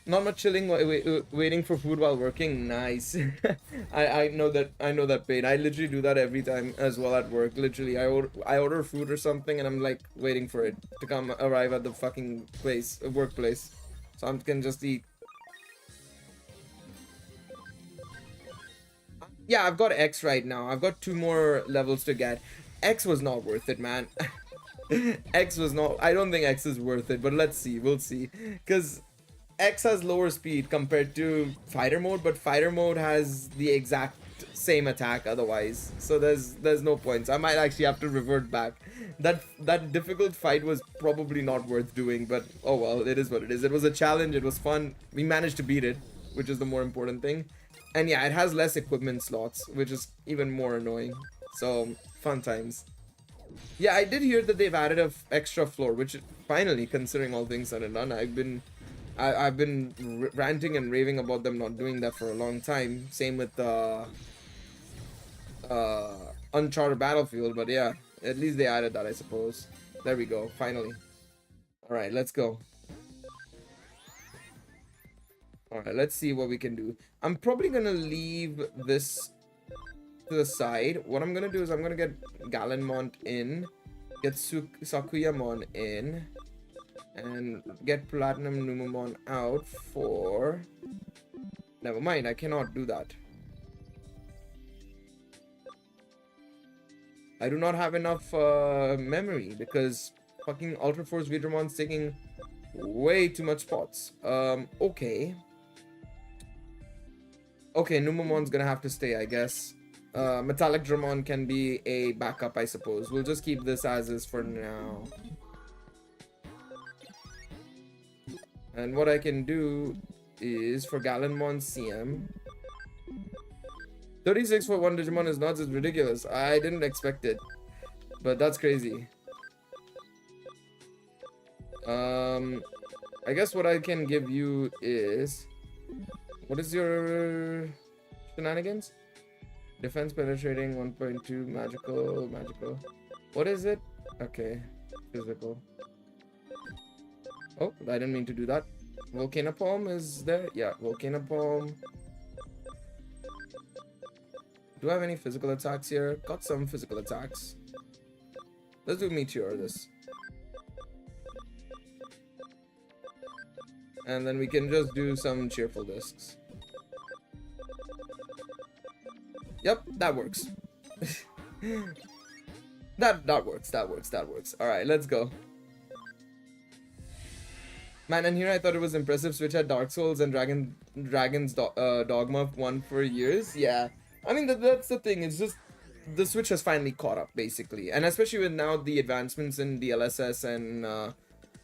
Not much chilling, waiting for food while working. Nice. I know that pain. I literally do that every time as well at work. Literally, I order food or something and I'm like waiting for it to arrive at the fucking workplace, so I can just eat. Yeah, I've got X right now. I've got 2 more levels to get. X was not worth it, man. X was not. I don't think X is worth it, but let's see. We'll see, because X has lower speed compared to fighter mode, but fighter mode has the exact same attack otherwise, so there's no points. I might actually have to revert back. That difficult fight was probably not worth doing, but oh well, it is what it is. It was a challenge, it was fun, we managed to beat it, which is the more important thing. And yeah, it has less equipment slots, which is even more annoying, so fun times. Yeah, I did hear that they've added a extra floor, which finally, considering all things said and done, I've been ranting and raving about them not doing that for a long time. Same with Uncharted Battlefield, but yeah, at least they added that, I suppose. There we go, finally. Alright, let's go. Alright, let's see what we can do. I'm probably gonna leave this to the side. What I'm gonna do is I'm gonna get Gallenmont in, get Sakuyamon in, and get Platinum Numemon out for... Never mind, I cannot do that. I do not have enough memory because fucking Ultra Force Vidremon's taking way too much spots. Okay. Okay, Numemon's gonna have to stay, I guess. Metallic Dramon can be a backup, I suppose. We'll just keep this as is for now. And what I can do is for Gallenmon CM. 36 for one Digimon is not just ridiculous. I didn't expect it, but that's crazy. I guess what I can give you is... What is your shenanigans? Defense penetrating 1.2, magical. What is it? Okay, physical. Oh, I didn't mean to do that. Volcano Palm is there? Yeah, Volcano Palm. Do I have any physical attacks here? Got some physical attacks. Let's do Meteor this. And then we can just do some cheerful discs. Yep, that works. that works. Alright, let's go. Man, and here I thought it was impressive. Switch had Dark Souls and Dragon's Dogma won for years. Yeah, I mean that's the thing. It's just the Switch has finally caught up, basically, and especially with now the advancements in DLSS and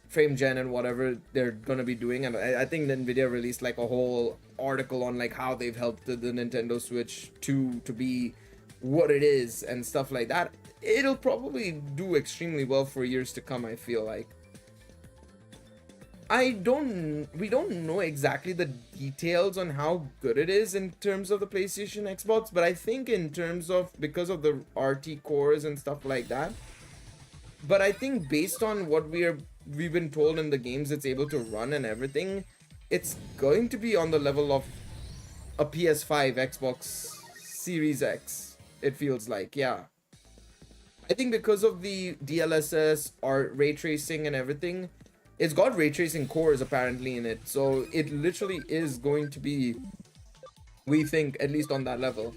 frame gen and whatever they're gonna be doing. And I think Nvidia released like a whole article on like how they've helped the Nintendo Switch 2 to be what it is and stuff like that. It'll probably do extremely well for years to come, I feel like. We don't know exactly the details on how good it is in terms of the PlayStation Xbox, but I think in terms of, because of the RT cores and stuff like that, but I think based on what we've been told in the games it's able to run and everything, it's going to be on the level of a PS5, Xbox Series X, it feels like. Yeah, I think because of the DLSS or ray tracing and everything, it's got ray tracing cores apparently in it, so it literally is going to be, we think, at least on that level.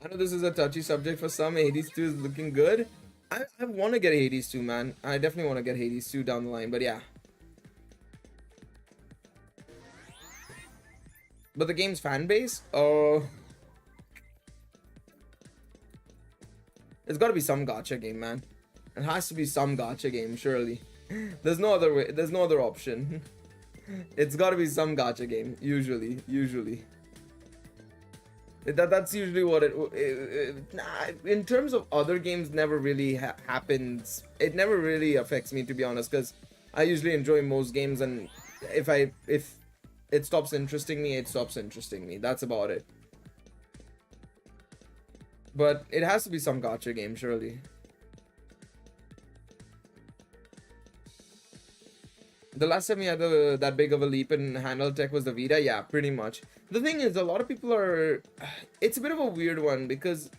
I know this is a touchy subject for some. Hades 2 is looking good. I want to get Hades 2, man. I definitely want to get Hades 2 down the line, but yeah. But the game's fan base? It's got to be some gacha game, man. It has to be some gacha game, surely. There's no other way. There's no other option. It's got to be some gacha game, usually. That's usually what in terms of other games, never really happens. It never really affects me, to be honest, because I usually enjoy most games, and if it stops interesting me, it stops interesting me. That's about it. But it has to be some gacha game, surely. The last time we had that big of a leap in handheld tech was the Vita. Yeah, pretty much. The thing is, a lot of people are... It's a bit of a weird one, because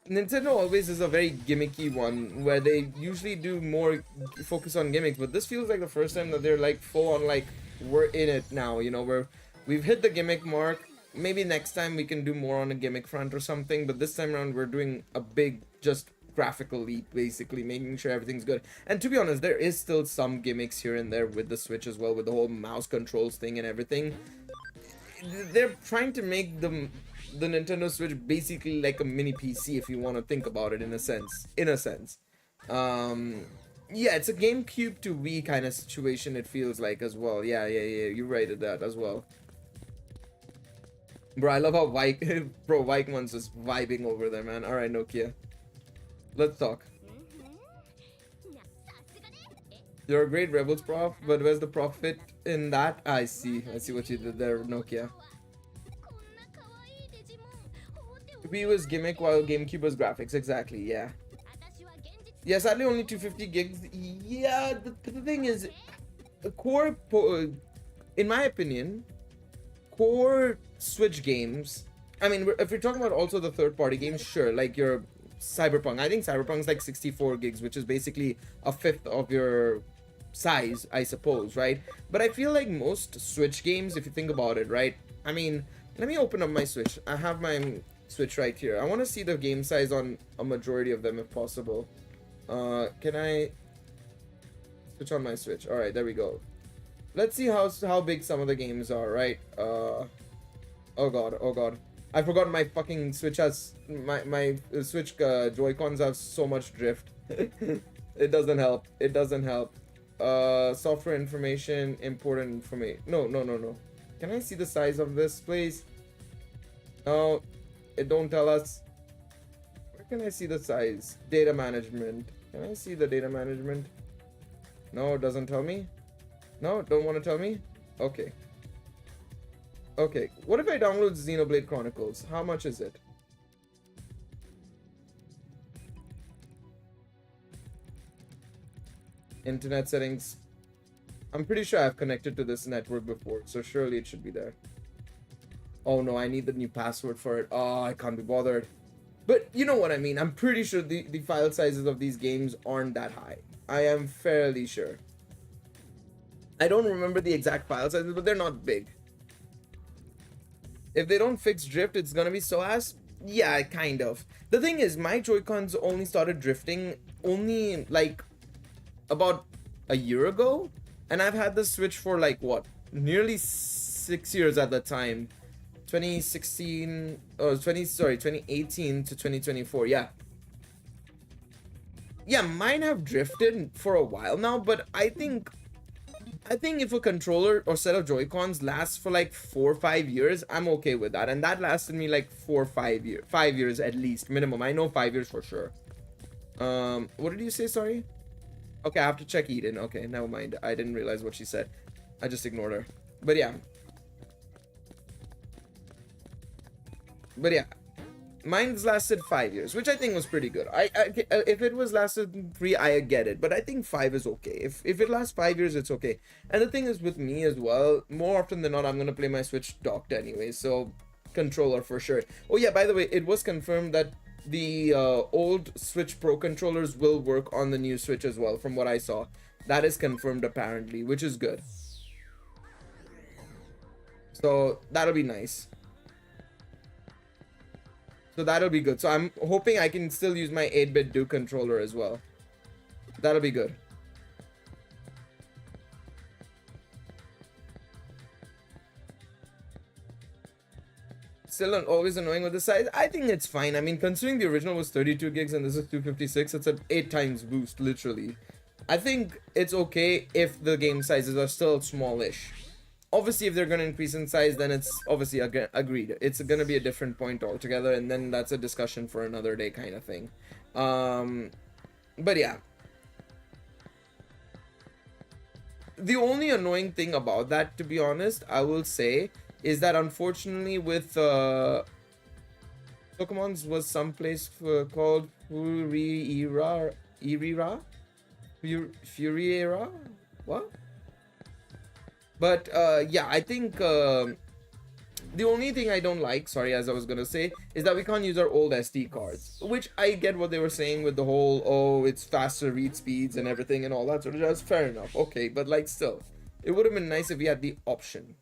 Nintendo always is a very gimmicky one, where they usually do more focus on gimmicks. But this feels like the first time that they're like full on, like, we're in it now, you know, where we've hit the gimmick mark. Maybe next time we can do more on a gimmick front or something, but this time around we're doing a big, just graphical leap, basically, making sure everything's good. And to be honest, there is still some gimmicks here and there with the Switch as well, with the whole mouse controls thing and everything. They're trying to make the Nintendo Switch basically like a mini PC, if you want to think about it in a sense. Yeah, it's a GameCube to Wii kind of situation, it feels like, as well. Yeah, you're right at that as well. Bro, I love how Vikmon's just vibing over there, man. Alright, Nokia. Let's talk. You're a great Rebels prof, but where's the profit in that? I see what you did there, Nokia. Wii was gimmick while GameCube was graphics, exactly, yeah. Yeah, sadly only 250 gigs. Yeah, the thing is, core, in my opinion, core Switch games, I mean, if we're talking about also the third-party games, sure, like your Cyberpunk. I think Cyberpunk's like 64 gigs, which is basically a fifth of your size, I suppose, right? But I feel like most Switch games, if you think about it, right? I mean, let me open up my Switch. I have my Switch right here. I want to see the game size on a majority of them, if possible. Can I switch on my Switch? All right, there we go. Let's see how big some of the games are, right? Oh god. I forgot my fucking Switch has... My Switch Joy-Cons have so much drift. It doesn't help. Software information, important information. No. Can I see the size of this, please? No, it don't tell us. Where can I see the size? Data management. Can I see the data management? No, it doesn't tell me. No, don't want to tell me? Okay. What if I download Xenoblade Chronicles? How much is it? Internet settings. I'm pretty sure I've connected to this network before, so surely it should be there. Oh no, I need the new password for it. Oh, I can't be bothered. But you know what I mean. I'm pretty sure the file sizes of these games aren't that high. I am fairly sure. I don't remember the exact file sizes, but they're not big. If they don't fix drift, it's gonna be so ass. Yeah, kind of. The thing is, my Joy-Cons only started drifting only like about a year ago, and I've had the Switch for like what, nearly 6 years at the time. 2018 to 2024. Yeah, mine have drifted for a while now, but I think if a controller or set of Joy-Cons lasts for like 4 or 5 years, I'm okay with that. And that lasted me like 4 or 5 years, 5 years at least minimum. I know 5 years for sure. What did you say? Sorry. Okay, I have to check Eden. Okay, never mind. I didn't realize what she said. I just ignored her. But yeah, mine's lasted 5 years, which I think was pretty good. If it was lasted 3, I get it, but I think 5 is okay. If it lasts 5 years, it's okay. And the thing is with me as well, more often than not, I'm gonna play my Switch docked anyway, so controller for sure. Oh yeah, by the way, it was confirmed that the old Switch Pro controllers will work on the new Switch as well, from what I saw. That is confirmed apparently, which is good. So that'll be nice. So that'll be good. So I'm hoping I can still use my 8-bit Duke controller as well. That'll be good. Still always annoying with the size. I think it's fine. I mean, considering the original was 32 gigs and this is 256, it's an 8 times boost, literally. I think it's okay if the game sizes are still smallish. Obviously, if they're going to increase in size, then it's obviously agreed. It's going to be a different point altogether, and then that's a discussion for another day kind of thing. But yeah. The only annoying thing about that, to be honest, I will say, is that unfortunately with Pokemon's was someplace called Furiera? What? But yeah, I think the only thing I don't like, sorry, as I was gonna say, is that we can't use our old SD cards. Which I get what they were saying with the whole, oh, it's faster read speeds and everything and all that sort of jazz. Fair enough, okay, but like still, it would have been nice if we had the option.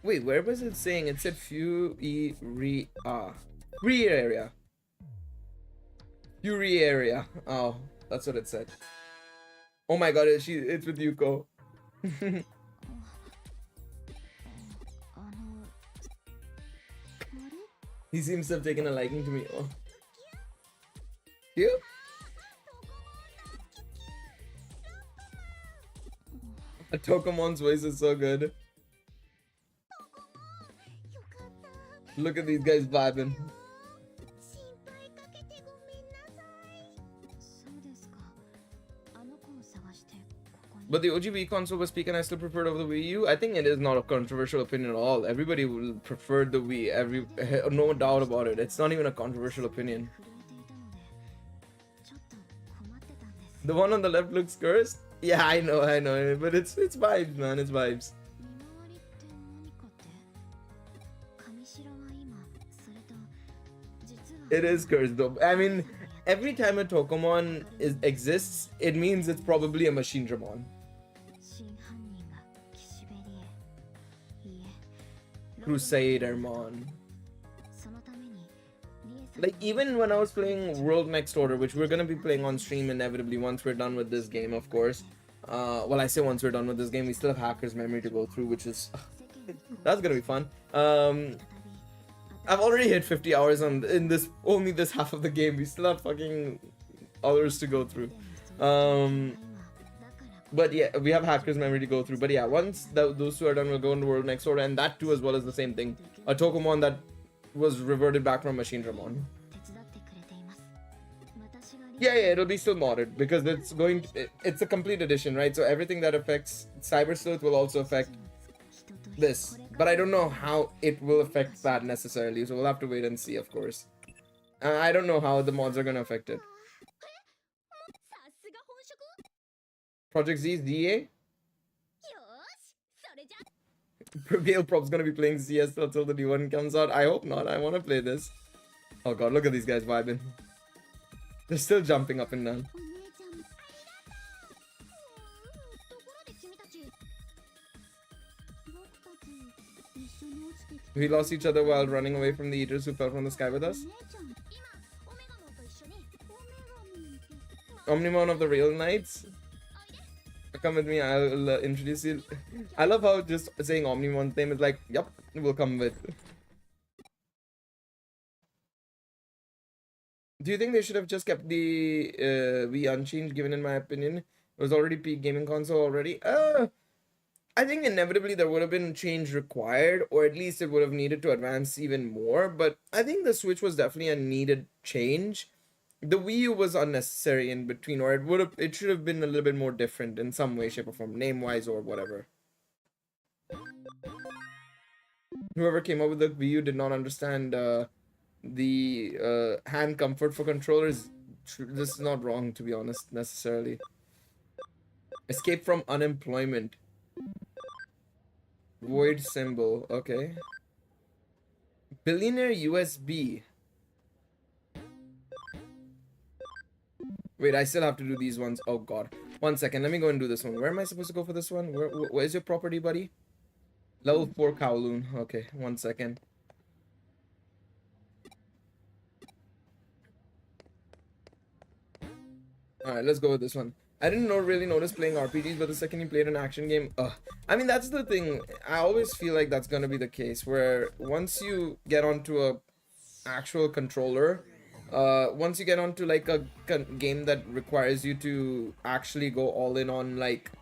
Wait, where was it saying? It said Fury area. Fury area. Oh, that's what it said. Oh my god, it's with Yuko. He seems to have taken a liking to me. Oh. You? Tokomon's voice is so good. Look at these guys vibing. But the OG Wii console was peak and I still preferred over the Wii U. I think it is not a controversial opinion at all. Everybody will prefer the Wii, no doubt about it. It's not even a controversial opinion. The one on the left looks cursed? Yeah, I know, but it's vibes, man, it's vibes. It is cursed though. I mean, every time a Tokomon exists, it means it's probably a Machine Dramon. Crusadermon. Like, even when I was playing World Next Order, which we're gonna be playing on stream inevitably once we're done with this game, of course. Well, I say once we're done with this game, we still have Hacker's Memory to go through, which is... that's gonna be fun. I've already hit 50 hours in only this half of the game. We still have fucking others to go through. But yeah, we have Hacker's Memory to go through. But yeah, once those two are done, we'll go into World Next Order, and that too as well as the same thing. A Tokomon that was reverted back from Machine Dramon. Yeah, it'll be still modded because it's a complete edition, right? So everything that affects Cyber Sleuth will also affect this. But I don't know how it will affect that necessarily, so we'll have to wait and see, of course. I don't know how the mods are gonna affect it. Project Z's DA? Gale Prop's gonna be playing CS until the new one comes out. I hope not. I wanna play this. Oh god, look at these guys vibing. They're still jumping up and down. We lost each other while running away from the eaters who fell from the sky with us. Omnimon of the Real Knights. Come with me, I'll introduce you. I love how just saying Omnimon's name is like, yup, we'll come with. Do you think they should have just kept the Wii unchanged, given in my opinion? It was already peak gaming console already. I think inevitably there would have been change required, or at least it would have needed to advance even more. But I think the Switch was definitely a needed change. The Wii U was unnecessary in between, or it should have been a little bit more different in some way, shape, or form, name-wise or whatever. Whoever came up with the Wii U did not understand the hand comfort for controllers. This is not wrong, to be honest, necessarily. Escape from unemployment. Void symbol, okay. Billionaire USB. Wait, I still have to do these ones. Oh god. 1 second, let me go and do this one. Where am I supposed to go for this one? Where's your property, buddy? Level 4 Kowloon. Okay, 1 second. Alright, let's go with this one. I didn't really notice playing RPGs, but the second you played an action game, I mean, that's the thing. I always feel like that's gonna be the case, where once you get onto a actual controller, once you get onto like a game that requires you to actually go all in on like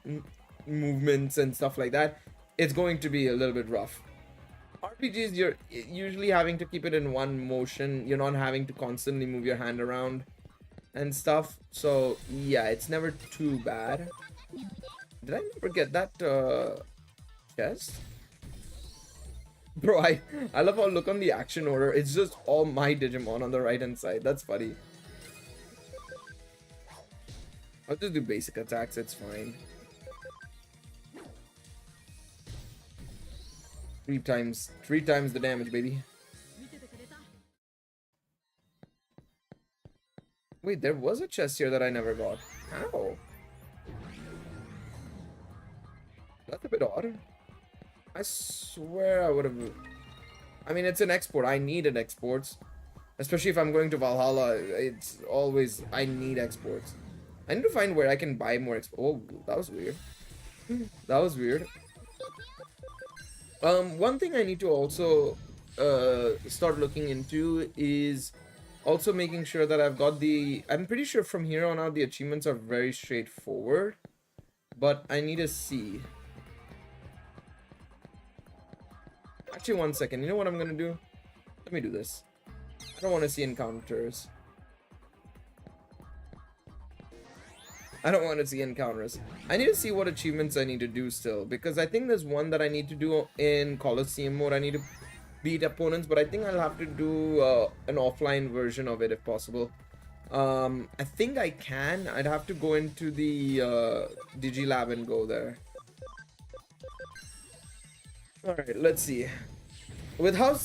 movements and stuff like that, it's going to be a little bit rough. RPGs, you're usually having to keep it in one motion. You're not having to constantly move your hand around and stuff, so yeah, it's never too bad. Did I never get that chest? Bro, I love how look on the action order, it's just all my Digimon on the right hand side. That's funny. I'll just do basic attacks, it's fine. 3 times the damage, baby. Wait, there was a chest here that I never got. How? That's a bit odd. I swear I would have... I mean, it's an export. I needed exports. Especially if I'm going to Valhalla. It's always... I need exports. I need to find where I can buy more exports. Oh, that was weird. That was weird. One thing I need to also start looking into is also making sure that I've got the... I'm pretty sure from here on out the achievements are very straightforward. But I need to see. Actually, 1 second. You know what I'm gonna do? Let me do this. I don't want to see encounters. I don't want to see encounters. I need to see what achievements I need to do still. Because I think there's one that I need to do in Colosseum mode. I need to beat opponents. But I think I'll have to do an offline version of it if possible. I think I can. I'd have to go into the Digilab and go there. Alright, let's see. With how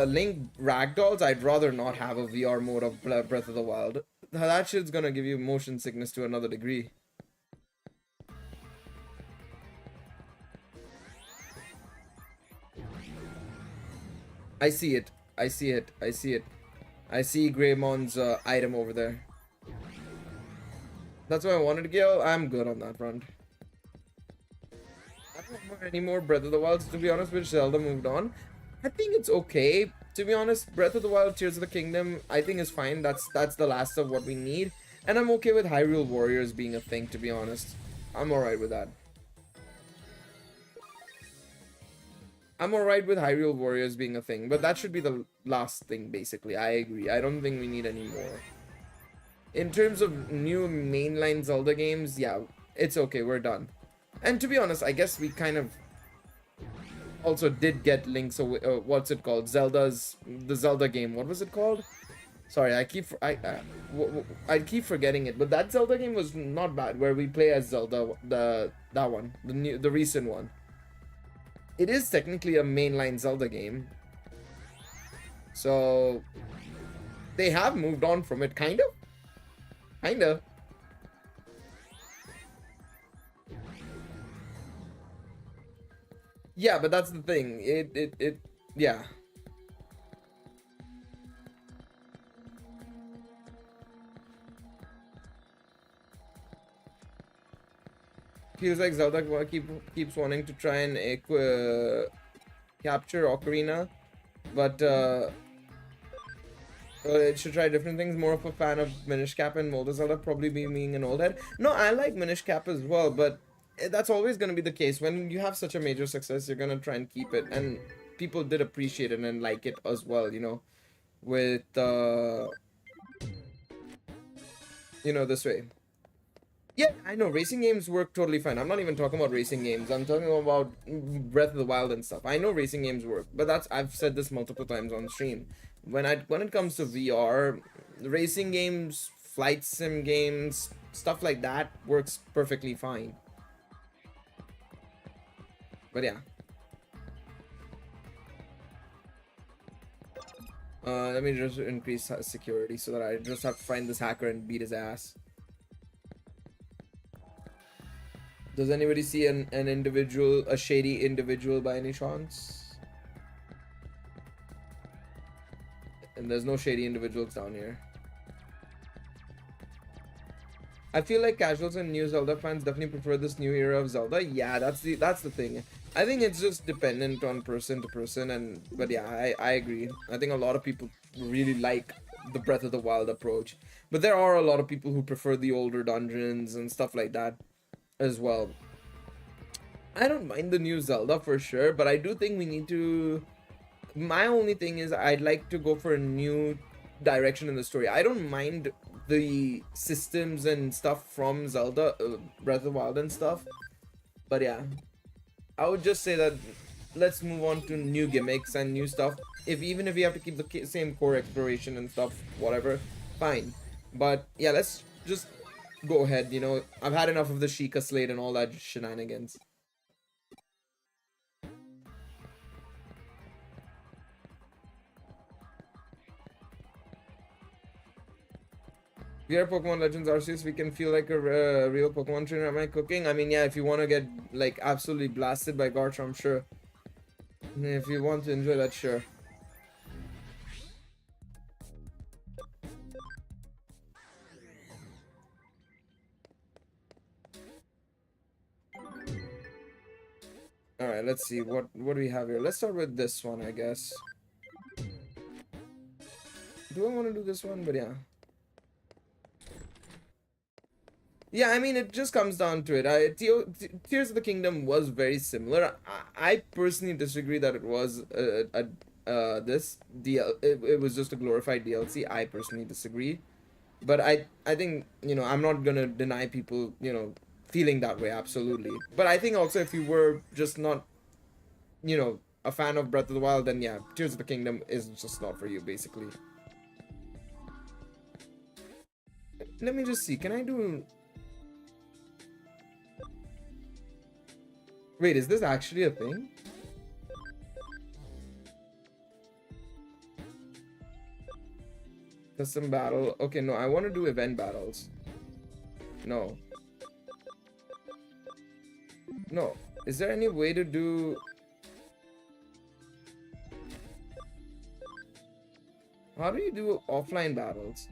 Link ragdolls, I'd rather not have a VR mode of Breath of the Wild. That shit's gonna give you motion sickness to another degree. I see it. I see it. I see it. I see Greymon's item over there. That's what I wanted to kill. I'm good on that front. I don't want any more Breath of the Wild, to be honest, with Zelda moved on. I think it's okay. To be honest, Breath of the Wild, Tears of the Kingdom, I think is fine. That's the last of what we need. And I'm okay with Hyrule Warriors being a thing, to be honest. I'm alright with that. I'm alright with Hyrule Warriors being a thing, but that should be the last thing, basically. I agree. I don't think we need any more. In terms of new mainline Zelda games, yeah, it's okay. We're done. And to be honest, I guess we kind of also did get Link's, what's it called? The Zelda game. What was it called? Sorry, I keep forgetting it. But that Zelda game was not bad. Where we play as Zelda, that one, the recent one. It is technically a mainline Zelda game. So they have moved on from it, kind of. Yeah, but that's the thing. Yeah. Feels like Zelda keeps wanting to try and capture Ocarina, but it should try different things. More of a fan of Minish Cap and Molder Zelda, probably being an old head. No, I like Minish Cap as well, but that's always going to be the case. When you have such a major success, you're going to try and keep it, and people did appreciate it and like it as well, you know, with you know, this way. Yeah, I know racing games work totally fine. I'm not even talking about racing games. I'm talking about Breath of the Wild and stuff. I know racing games work, but I've said this multiple times on stream. When it comes to VR, racing games, flight sim games, stuff like that works perfectly fine. But yeah. Let me just increase security so that I just have to find this hacker and beat his ass. Does anybody see an individual, a shady individual by any chance? And there's no shady individuals down here. I feel like casuals and new Zelda fans definitely prefer this new era of Zelda. Yeah, that's the thing. I think it's just dependent on person to person, but yeah, I agree. I think a lot of people really like the Breath of the Wild approach, but there are a lot of people who prefer the older dungeons and stuff like that as well. I don't mind the new Zelda for sure, but I do think we need to... My only thing is I'd like to go for a new direction in the story. I don't mind the systems and stuff from Zelda, Breath of the Wild and stuff, but yeah, I would just say that let's move on to new gimmicks and new stuff. Even if we have to keep the same core exploration and stuff, whatever, fine. But yeah, let's just go ahead, you know. I've had enough of the Sheikah Slate and all that shenanigans. We are Pokemon Legends Arceus. We can feel like a real Pokemon trainer. Am I cooking? I mean, yeah, if you want to get like absolutely blasted by Garchomp, sure. If you want to enjoy that, sure. Alright, let's see. What do we have here? Let's start with this one, I guess. Do I want to do this one? But yeah. Yeah, I mean, it just comes down to it. Tears of the Kingdom was very similar. I personally disagree that it was it was just a glorified DLC. I personally disagree. But I think, you know, I'm not gonna deny people, you know, feeling that way, absolutely. But I think also if you were just not, you know, a fan of Breath of the Wild, then yeah, Tears of the Kingdom is just not for you, basically. Let me just see, can I do... Wait, is this actually a thing? Custom battle. Okay, no, I want to do event battles. No. No. Is there any way to do... How do you do offline battles?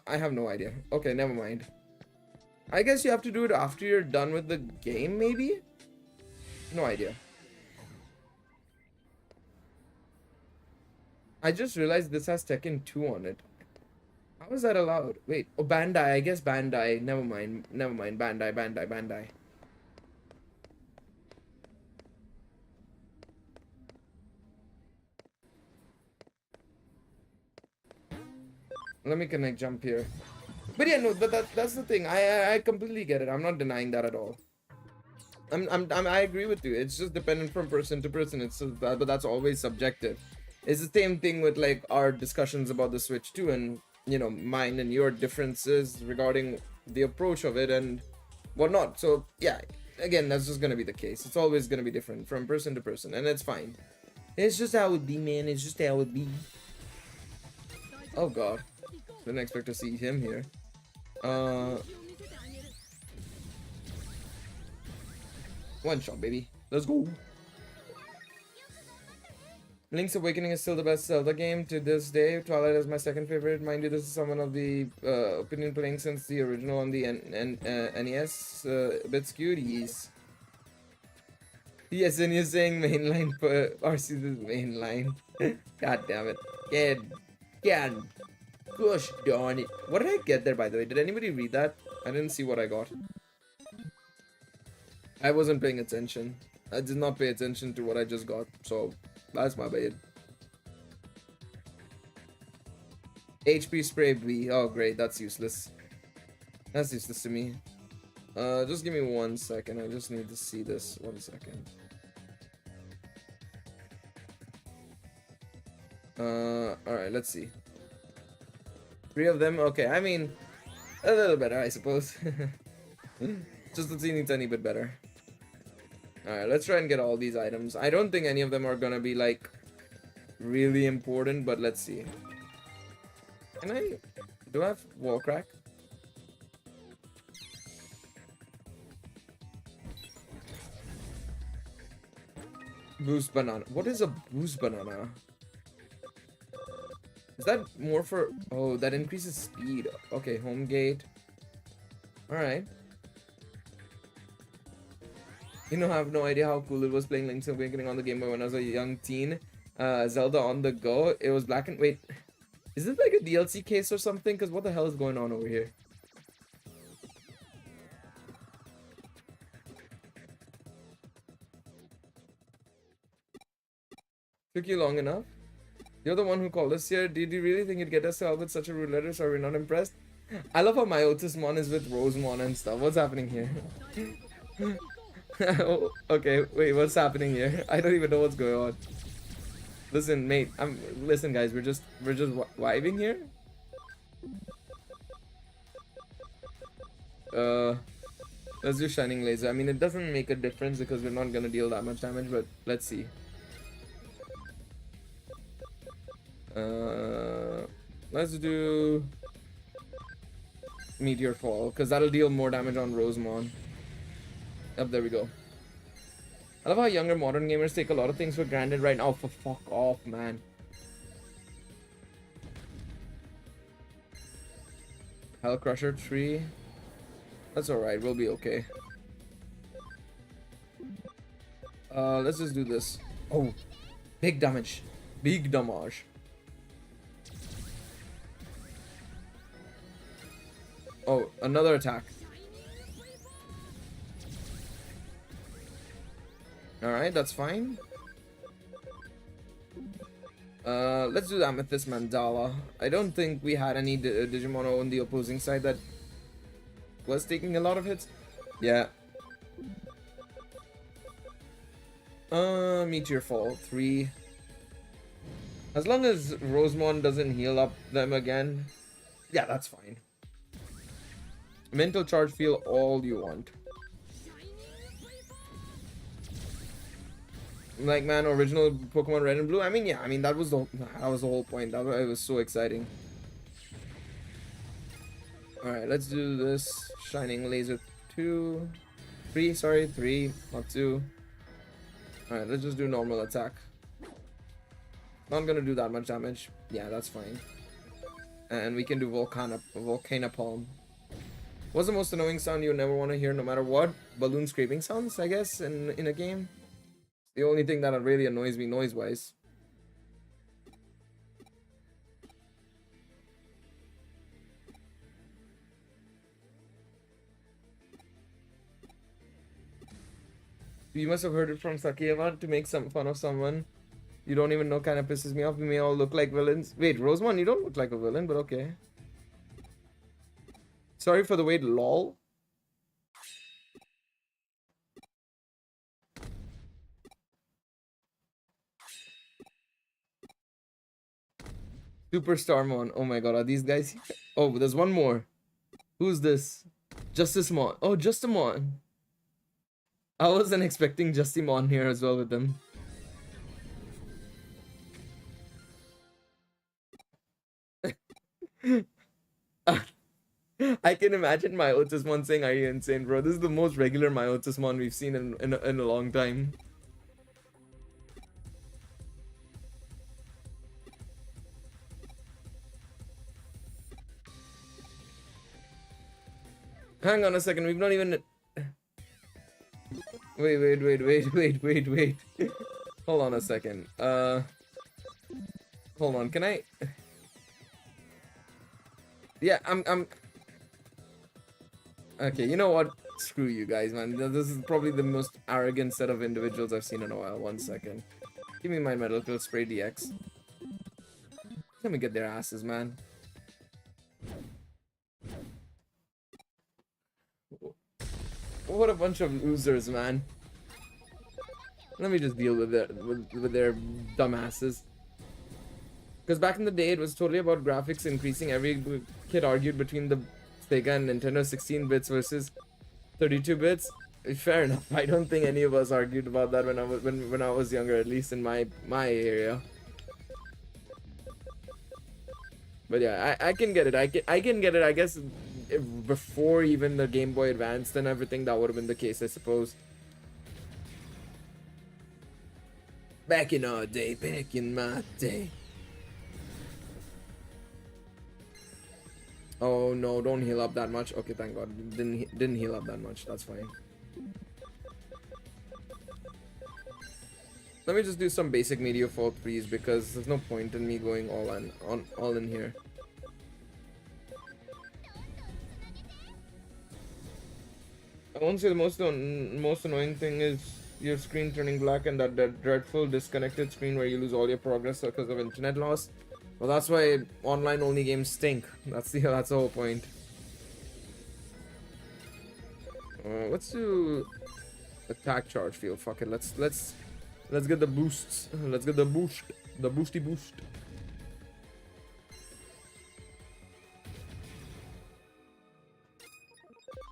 I have no idea. Okay, never mind. I guess you have to do it after you're done with the game, maybe? No idea. I just realized this has Tekken 2 on it. How is that allowed? Wait, oh, Bandai. I guess Bandai. Never mind. Never mind. Bandai. Let me connect jump here. But yeah, no, but that's the thing. I completely get it. I'm not denying that at all. I agree with you. It's just dependent from person to person. But that's always subjective. It's the same thing with like our discussions about the Switch too, and you know, mine and your differences regarding the approach of it and whatnot. So yeah, again, that's just gonna be the case. It's always gonna be different from person to person, and it's fine. It's just how it be, man. It's just how it be. Oh god, didn't expect to see him here. One shot, baby. Let's go. Link's Awakening is still the best Zelda game to this day. Twilight is my second favorite. Mind you, this is someone of the opinion playing since the original on the NES. A bit skewed. Yes, and you're saying mainline for RC is mainline. God damn it. God. Gosh darn it. What did I get there, by the way? Did anybody read that? I didn't see what I got. I wasn't paying attention. I did not pay attention to what I just got, so that's my bad. HP spray B. Oh great, that's useless. That's useless to me. Just give me 1 second. I just need to see this. 1 second. Alright, let's see. 3 of them? Okay, I mean, a little better, I suppose. Just a teeny tiny bit better. Alright, let's try and get all these items. I don't think any of them are gonna be, like, really important, but let's see. Do I have wall crack? Boost banana. What is a boost banana? Is that more for... Oh, that increases speed. Okay, home gate. Alright. You know, I have no idea how cool it was playing Link's Awakening on the Game Boy when I was a young teen. Zelda on the go. It was black and... Wait. Is this like a DLC case or something? Because what the hell is going on over here? Took you long enough? You're the one who called us here. Did you really think you'd get us out with such a rude letter? So we're not impressed? I love how Myotismon is with Rosemon and stuff. What's happening here? Oh, okay, wait, what's happening here? I don't even know what's going on. Listen, mate. Listen, guys. We're just vibing here. Let's do Shining Laser. I mean, it doesn't make a difference because we're not gonna deal that much damage, but let's see. Let's do Meteor Fall because that'll deal more damage on Rosemon. Yep, there we go. I love how younger modern gamers take a lot of things for granted right now. For fuck off, man. Hell Crusher 3. That's alright, we'll be okay. Let's just do this. Oh, big damage. Big damage. Oh, another attack. Alright, that's fine. Let's do the Amethyst Mandala. I don't think we had any Digimon on the opposing side that was taking a lot of hits. Yeah. Meteor Fall 3. As long as Rosemon doesn't heal up them again, yeah, that's fine. Mental Charge, feel all you want. Like, man, original Pokemon Red and Blue. I mean, yeah, I mean that was the whole point. It was so exciting. All right, let's do this. Shining Laser 2, 3. Sorry, 3, not 2. All right, let's just do normal attack. Not gonna do that much damage. Yeah, that's fine. And we can do Volcanapalm. What's the most annoying sound you would never want to hear, no matter what? Balloon scraping sounds, I guess, in a game. The only thing that really annoys me noise-wise. You must have heard it from Sakiyama. To make some fun of someone you don't even know kind of pisses me off. We may all look like villains. Wait, Rosemon, you don't look like a villain, but okay. Sorry for the wait, lol. Superstarmon. Oh my god, are these guys here? Oh, there's one more. Who's this? Justicemon. Oh, Justimon. I wasn't expecting Justimon here as well with them. I can imagine my Otismon saying, "Are you insane, bro? This is the most regular my Otismon we've seen in a long time." Hang on a second, we've not even... Wait. Hold on a second. Hold on, can I... Yeah, I'm... Okay, you know what? Screw you guys, man. This is probably the most arrogant set of individuals I've seen in a while. 1 second. Give me my medical spray DX. Let me get their asses, man. What a bunch of losers, man. Let me just deal with their dumbasses. Because back in the day, it was totally about graphics increasing. Every kid argued between the Sega and Nintendo 16 bits versus 32 bits. Fair enough. I don't think any of us argued about that when I was younger, at least in my area. But yeah, I can get it. I can get it. I guess before even the Game Boy Advanced and everything, that would have been the case, I suppose. Back in our day, back in my day. Oh no, don't heal up that much. Okay, thank god. Didn't heal up that much. That's fine. Let me just do some basic media fault freeze because there's no point in me going all in here. I won't say the most annoying thing is your screen turning black and that dreadful disconnected screen where you lose all your progress because of internet loss. Well, that's why online only games stink. That's the whole point. Let's do attack charge field. Fuck it. Let's get the boosts. Let's get the boost. The boosty boost.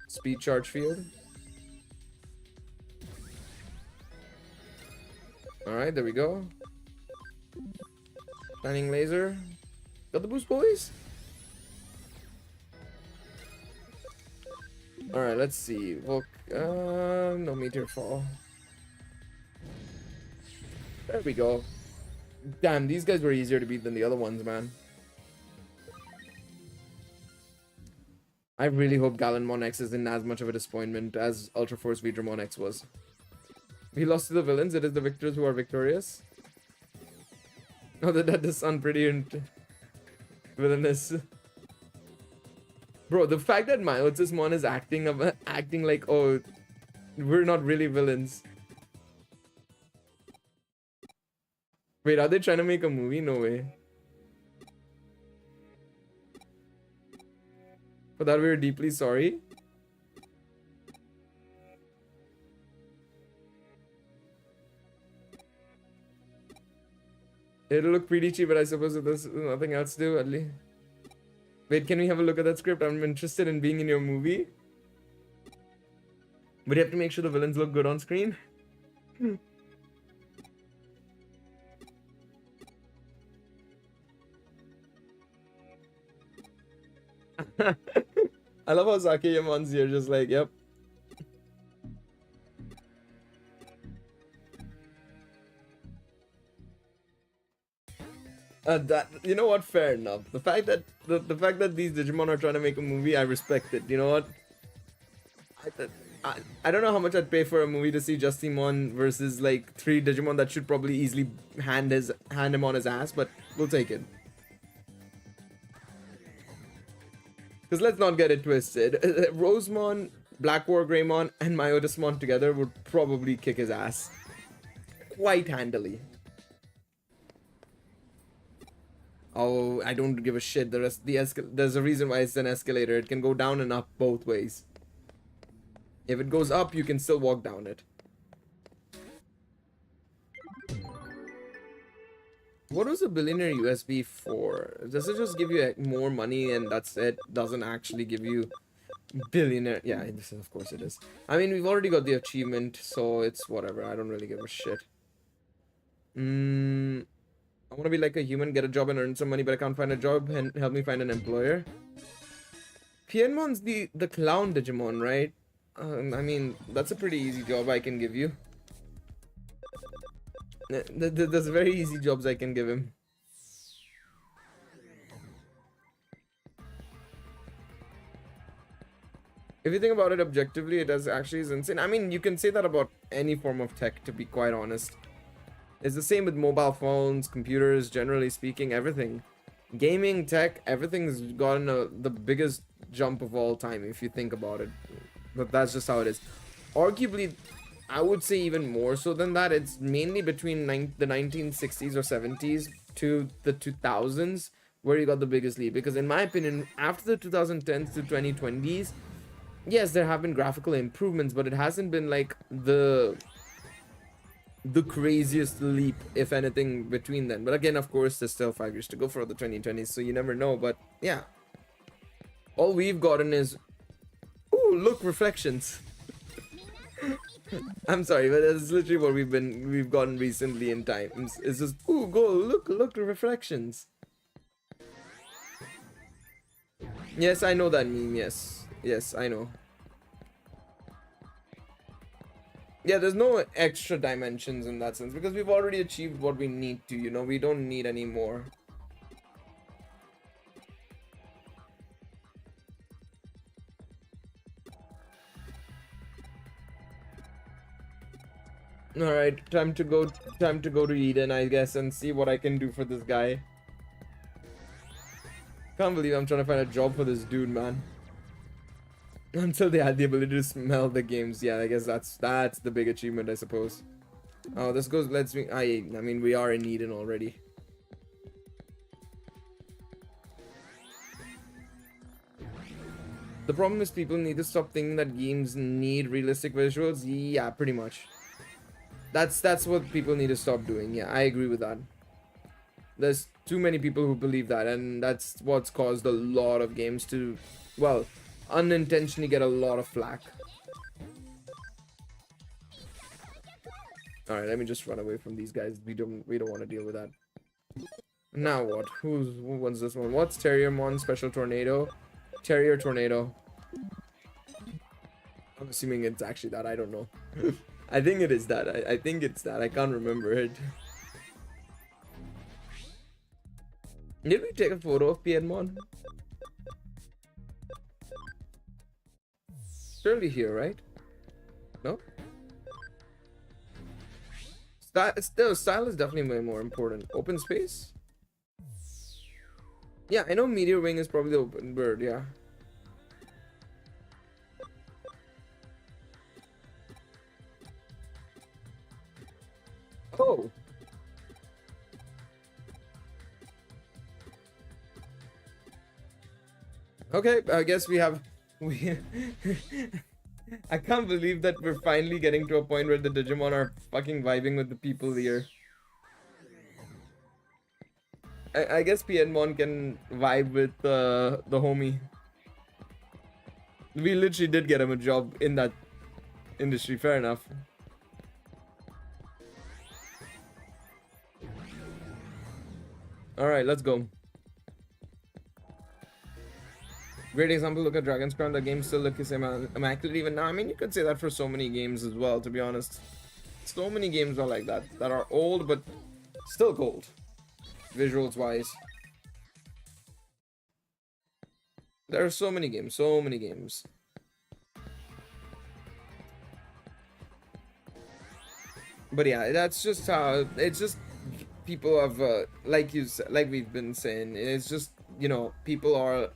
Speed charge field. Alright, there we go. Shining laser. Got the boost, boys? Alright, let's see. No meteor fall. There we go. Damn, these guys were easier to beat than the other ones, man. I really hope Galeriot X isn't as much of a disappointment as Ultra Force Vidramon X was. We lost to the villains, it is the victors who are victorious. Oh, that does sound pretty villainous. Bro, the fact that Myotismon is acting like, oh, we're not really villains. Wait, are they trying to make a movie? No way. For that, we're deeply sorry. It'll look pretty cheap, but I suppose if there's nothing else to do, at least. Wait, can we have a look at that script? I'm interested in being in your movie. But you have to make sure the villains look good on screen. I love how Zakiyamon's here, just like, yep. That, you know what? Fair enough. The fact that these Digimon are trying to make a movie, I respect it. You know what? I don't know how much I'd pay for a movie to see Justimon versus like 3 Digimon that should probably easily hand him on his ass, but we'll take it. Because let's not get it twisted. Rosemon, Black War Greymon, and Myotismon together would probably kick his ass quite handily. Oh, I don't give a shit. There's a reason why it's an escalator. It can go down and up both ways. If it goes up, you can still walk down it. What was a billionaire USB for? Does it just give you more money and that's it? Doesn't actually give you billionaire? Yeah, this is, of course it is. I mean, we've already got the achievement, so it's whatever. I don't really give a shit. I want to be like a human, get a job and earn some money, but I can't find a job. And help me find an employer. Piedmon's the clown Digimon, right? I mean, that's a pretty easy job I can give you. There's very easy jobs I can give him. If you think about it objectively, it actually is insane. I mean, you can say that about any form of tech, to be quite honest. It's the same with mobile phones, computers, generally speaking, everything. Gaming, tech, everything's gotten the biggest jump of all time, if you think about it. But that's just how it is. Arguably, I would say even more so than that. It's mainly between the 1960s or 70s to the 2000s where you got the biggest leap. Because in my opinion, after the 2010s to 2020s, yes, there have been graphical improvements, but it hasn't been like the craziest leap, if anything, between them. But again, of course, there's still 5 years to go for the 2020s, so you never know. But yeah, all we've gotten is, ooh, look, reflections. I'm sorry, but that's literally what we've gotten recently in times. It's just, ooh, go look, reflections. Yes, I know that meme. Yes, I know. Yeah, there's no extra dimensions in that sense because we've already achieved what we need to, you know, we don't need any more. Alright, time to go to Eden, I guess, and see what I can do for this guy. Can't believe I'm trying to find a job for this dude, man. Until they had the ability to smell the games. Yeah, I guess that's the big achievement, I suppose. Oh, this goes, I mean, we are in Eden already. The problem is people need to stop thinking that games need realistic visuals. Yeah, pretty much. That's what people need to stop doing. Yeah, I agree with that. There's too many people who believe that, and that's what's caused a lot of games to, well, unintentionally get a lot of flack. All right, let me just run away from these guys. We don't want to deal with that. Now what? Who wants this one? What's Terriermon Special Tornado? Terrier Tornado. I'm assuming it's actually that. I don't know. I think it is that. I think it's that. I can't remember it. Did we take a photo of Piedmon? Surely here, right? No? Style is definitely way more important. Open space? Yeah, I know Meteor Wing is probably the open bird, yeah. Oh! Okay, I guess we I can't believe that we're finally getting to a point where the Digimon are fucking vibing with the people here. I guess Piedmon can vibe with the homie. We literally did get him a job in that industry, fair enough. Alright, let's go. Great example, look at Dragon's Crown. The game still looks immaculate even now. I mean, you could say that for so many games as well, to be honest. So many games are like that are old, but still gold. Visuals wise. There are so many games, But yeah, that's just how, it's just people have, like we've been saying, it's just, you know, people are,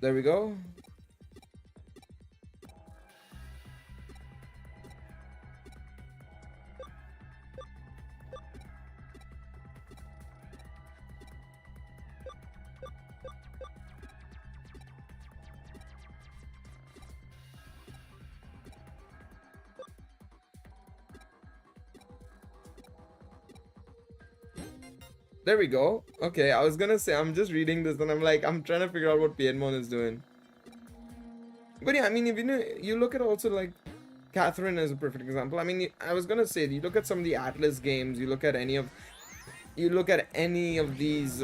there we go. There we go. Okay, I was gonna say, I'm just reading this and I'm like, I'm trying to figure out what Piedmon is doing. But yeah, I mean, if you know, you look at also like Catherine as a perfect example. I mean, I was gonna say, you look at some of the Atlas games, you look at any of these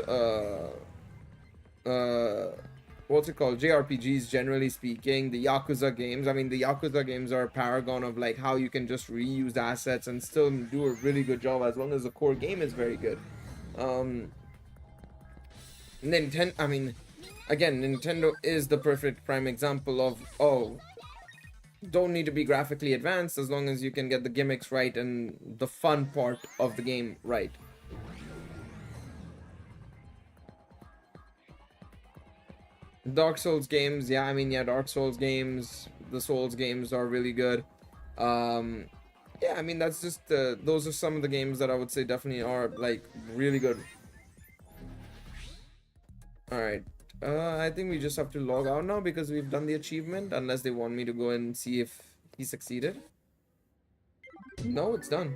what's it called, JRPGs, generally speaking, the Yakuza games. I mean, the Yakuza games are a paragon of like how you can just reuse assets and still do a really good job as long as the core game is very good. Nintendo, I mean, again, Nintendo is the perfect prime example of, oh, don't need to be graphically advanced as long as you can get the gimmicks right and the fun part of the game right. Dark Souls games, yeah, I mean, yeah, Dark Souls games, the Souls games are really good. Yeah, I mean, that's just those are some of the games that I would say definitely are like really good. All right, I think we just have to log out now because we've done the achievement, unless they want me to go and see if he succeeded. No, it's done.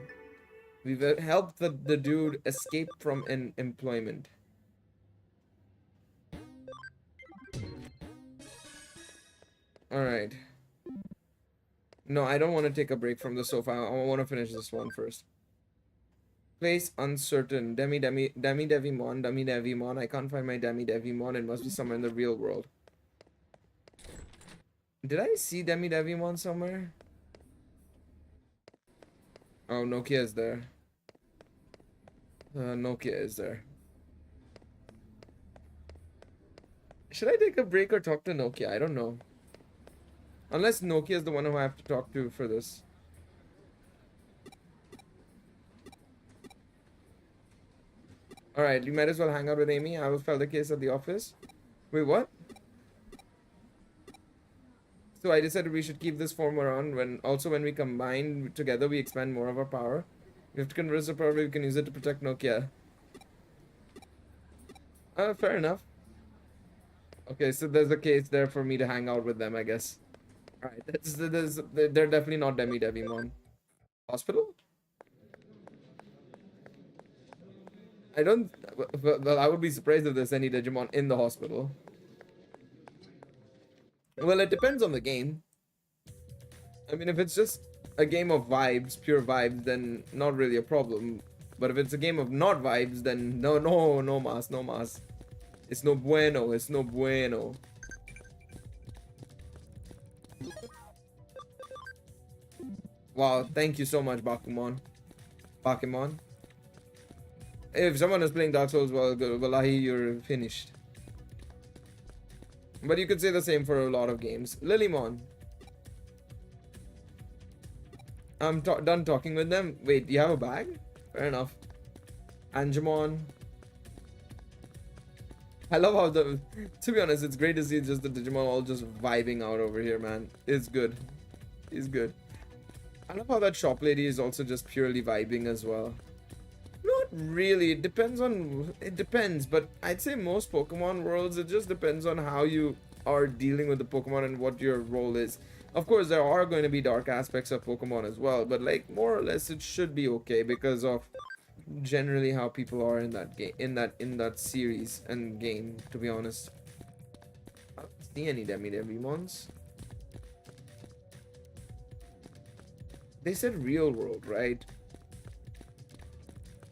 We've helped the dude escape from an employment. All right. No, I don't want to take a break from the sofa. I want to finish this one first. Place uncertain. Devimon. I can't find my Devimon. It must be somewhere in the real world. Did I see Devimon somewhere? Oh, Nokia is there. Nokia is there. Should I take a break or talk to Nokia? I don't know. Unless Nokia is the one who I have to talk to for this. Alright, you might as well hang out with Amy. I will file the case at the office. Wait, what? So I decided we should keep this form around when we combine together we expand more of our power. We have to converse the power, we can use it to protect Nokia. Fair enough. Okay, so there's a case there for me to hang out with them, I guess. Alright, they're definitely not Devimon. Hospital? I don't... Well, I would be surprised if there's any Digimon in the hospital. Well, it depends on the game. I mean, if it's just a game of vibes, pure vibes, then not really a problem. But if it's a game of not vibes, then no mas. It's no bueno. Wow, thank you so much, Bakemon. If someone is playing Dark Souls, well, wallahi, you're finished. But you could say the same for a lot of games. Lilymon. I'm done talking with them. Wait, you have a bag? Fair enough. Angemon. I love how to be honest, it's great to see just the Digimon all just vibing out over here, man. It's good. It's good. I love how that shop lady is also just purely vibing as well. Not really. It depends, but I'd say most Pokemon worlds, it just depends on how you are dealing with the Pokemon and what your role is. Of course, there are going to be dark aspects of Pokemon as well, but like more or less it should be okay because of generally how people are in that game, in that series and game, to be honest. I don't see any Devimons. They said real world, right?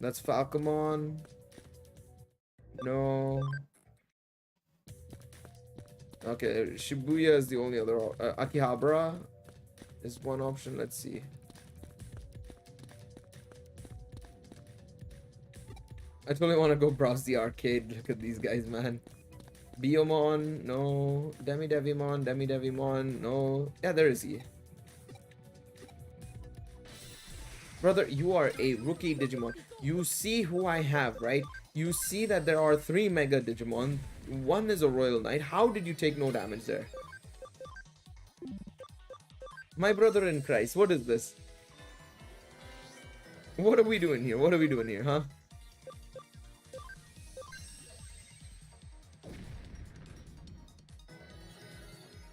That's Falcomon. No. Okay, Shibuya is the only other. Akihabara is one option. Let's see. I totally want to go browse the arcade. Look at these guys, man. Biomon, no. Devimon, no. Yeah, there is he. Brother, you are a rookie Digimon. You see who I have, right? You see that there are 3 Mega Digimon. One is a Royal Knight. How did you take no damage there? My brother in Christ, what is this? What are we doing here? Huh?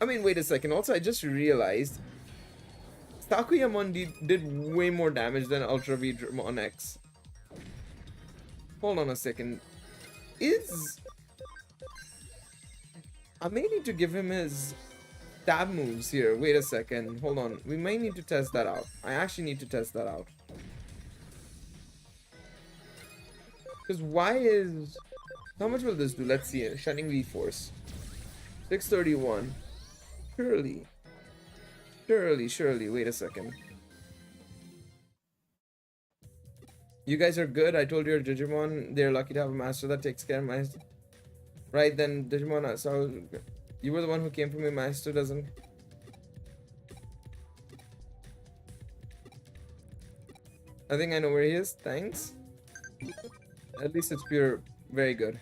I mean, wait a second. Also, I just realized Takuyamon did way more damage than Ultra V Dramon X. Hold on a second. I may need to give him his stab moves here. Wait a second. Hold on. We may need to test that out. I actually need to test that out. Because why is... How much will this do? Let's see. Shining V-Force. 631. Surely. Wait a second. You guys are good. I told your Digimon they're lucky to have a master that takes care of my... Right then, Digimon, so you were the one who came for me. Master doesn't... I think I know where he is. Thanks. At least it's pure. Very good.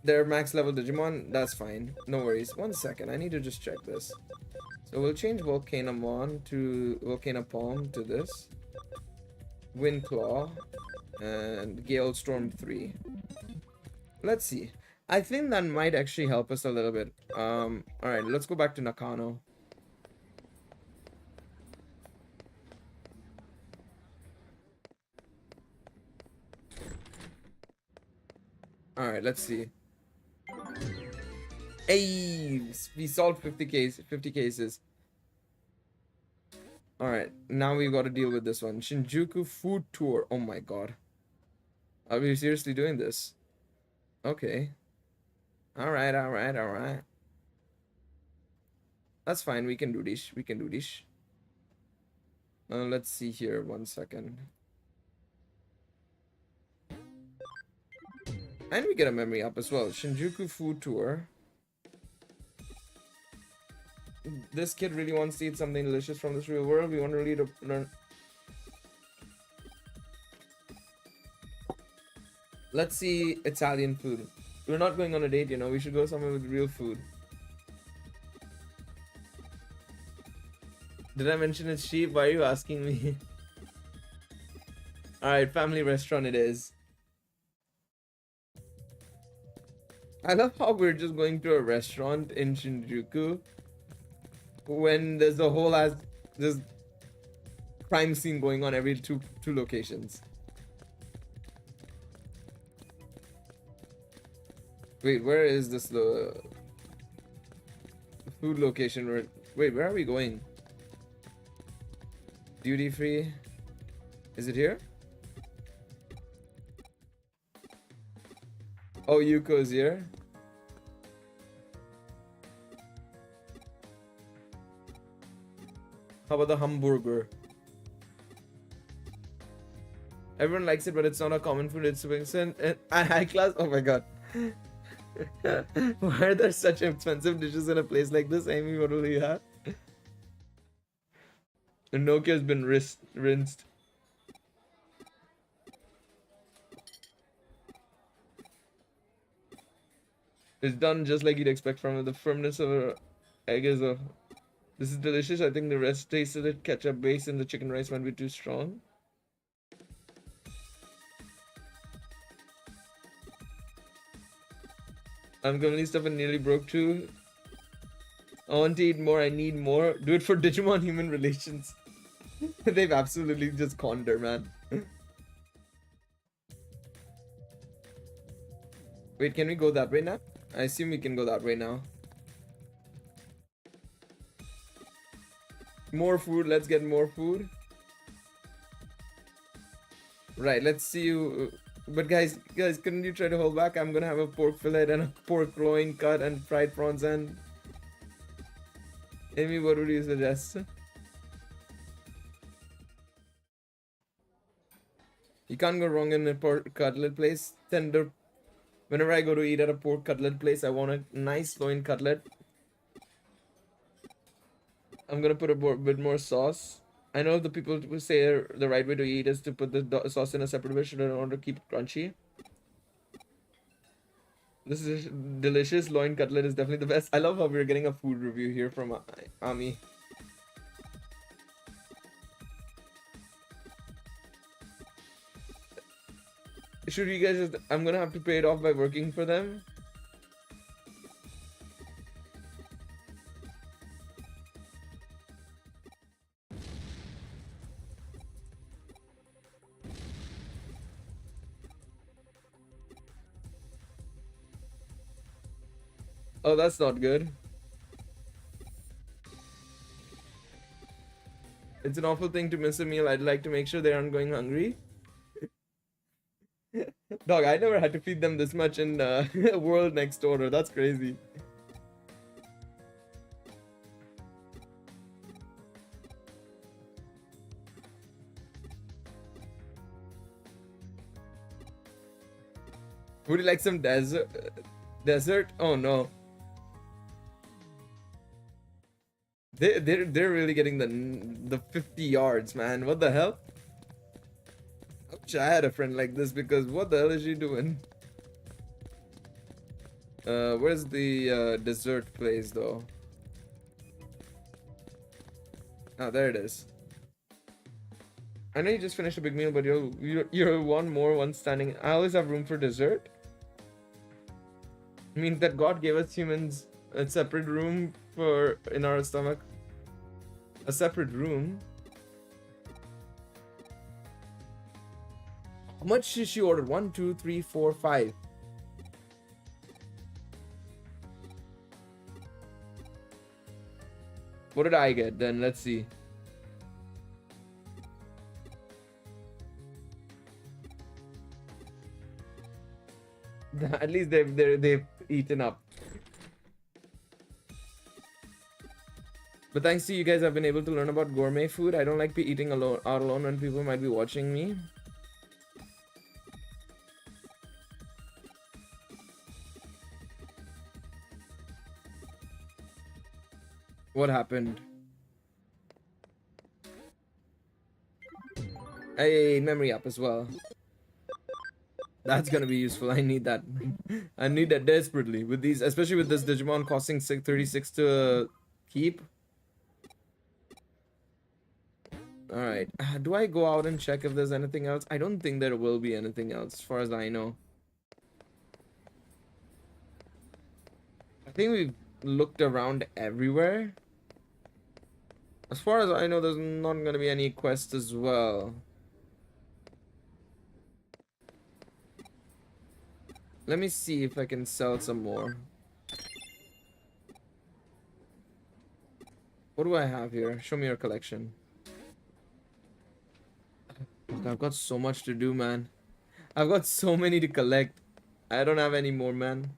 They're max level Digimon. That's fine. No worries. 1 second. I need to just check this. So we'll change Volcanamon to Volcanapalm to this. Windclaw and Gale Storm 3. Let's see. I think that might actually help us a little bit. Alright, let's go back to Nakano. Alright, let's see. Hey, we solved 50 cases. Alright, now we've got to deal with this one. Shinjuku food tour. Oh my god. Are we seriously doing this? Okay. Alright. That's fine, we can do this. Let's see here, 1 second. And we get a memory up as well. Shinjuku food tour. This kid really wants to eat something delicious from this real world. We want to really learn. Let's see Italian food. We're not going on a date, you know. We should go somewhere with real food. Did I mention it's cheap? Why are you asking me? Alright, family restaurant it is. I love how we're just going to a restaurant in Shinjuku when there's a whole ass just crime scene going on every two locations. Wait, where is this the food location? Wait, where are we going? Duty free? Is it here? Oh, Yuko's here. How about the hamburger? Everyone likes it, but it's not a common food. It's high class. Oh my god. Why are there such expensive dishes in a place like this? Amy, what will you have? Nokia's been rinsed. It's done just like you'd expect from it. The firmness of an egg is a... This is delicious. I think the rest tasted it. Ketchup base and the chicken rice might be too strong. I'm currently stuff and nearly broke too. I want to eat more. I need more. Do it for Digimon human relations. They've absolutely just conned her, man. Wait, can we go that way now? I assume we can go that way now. More food. Let's get more food. Right, let's see you. But guys, couldn't you try to hold back? I'm gonna have a pork fillet and a pork loin cut and fried prawns and... Amy, what would you suggest? You can't go wrong in a pork cutlet place. Tender. Whenever I go to eat at a pork cutlet place, I want a nice loin cutlet. I'm gonna put a bit more sauce. I know the people who say the right way to eat is to put the sauce in a separate dish in order to keep it crunchy. This is delicious. Loin cutlet is definitely the best. I love how we're getting a food review here from Ami. Should you guys just... I'm gonna have to pay it off by working for them. Oh, that's not good. It's an awful thing to miss a meal. I'd like to make sure they aren't going hungry. Dog, I never had to feed them this much in World Next Order. That's crazy. Would you like some desert? Desert? Oh no. They're really getting the 50 yards, man. What the hell? I wish I had a friend like this, because what the hell is she doing? Where's the dessert place though? Oh, there it is. I know you just finished a big meal, but you're one standing. I always have room for dessert. I mean that God gave us humans a separate room for in our stomach. A separate room. How much did she order? 1, 2, 3, 4, 5. What did I get then? Let's see. At least they've eaten up. But thanks to you guys, I've been able to learn about gourmet food. I don't like eating out alone when people might be watching me. What happened? Hey, memory up as well. That's gonna be useful. I need that. I need that desperately with these, especially with this Digimon costing 36 to keep. All right. Do I go out and check if there's anything else? I don't think there will be anything else, as far as I know. I think we've looked around everywhere. As far as I know, there's not gonna be any quests as well. Let me see if I can sell some more. What do I have here? Show me your collection. Look, I've got so much to do, man. I've got so many to collect. I don't have any more, man.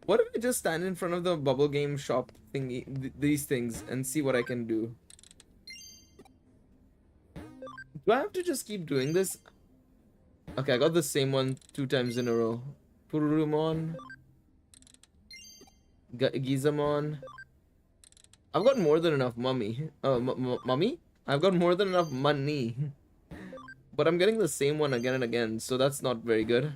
What if I just stand in front of the bubble game shop thingy, these things, and see what I can do? Do I have to just keep doing this? Okay, I got the same one 2 times in a row. Pururumon. Gizamon. I've got more than enough mummy. Mummy? I've got more than enough money. But I'm getting the same one again and again, so that's not very good.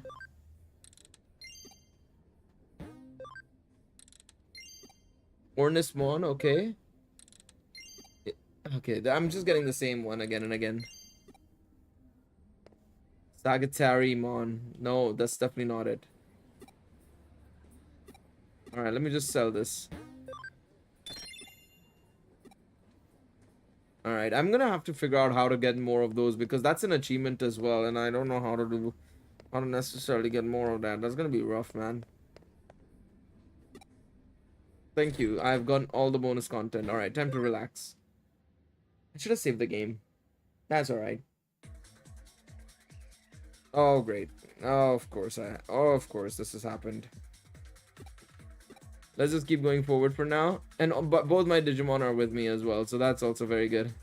Ornismon, okay. Okay, I'm just getting the same one again and again. Sagittarimon. No, that's definitely not it. Alright, let me just sell this. Alright, I'm gonna have to figure out how to get more of those, because that's an achievement as well, and I don't know how to necessarily get more of that. That's gonna be rough, man. Thank you. I've gotten all the bonus content. Alright, time to relax. I should have saved the game. That's alright. Oh, great. Oh, of course this has happened. Let's just keep going forward for now. And but both my Digimon are with me as well, so that's also very good.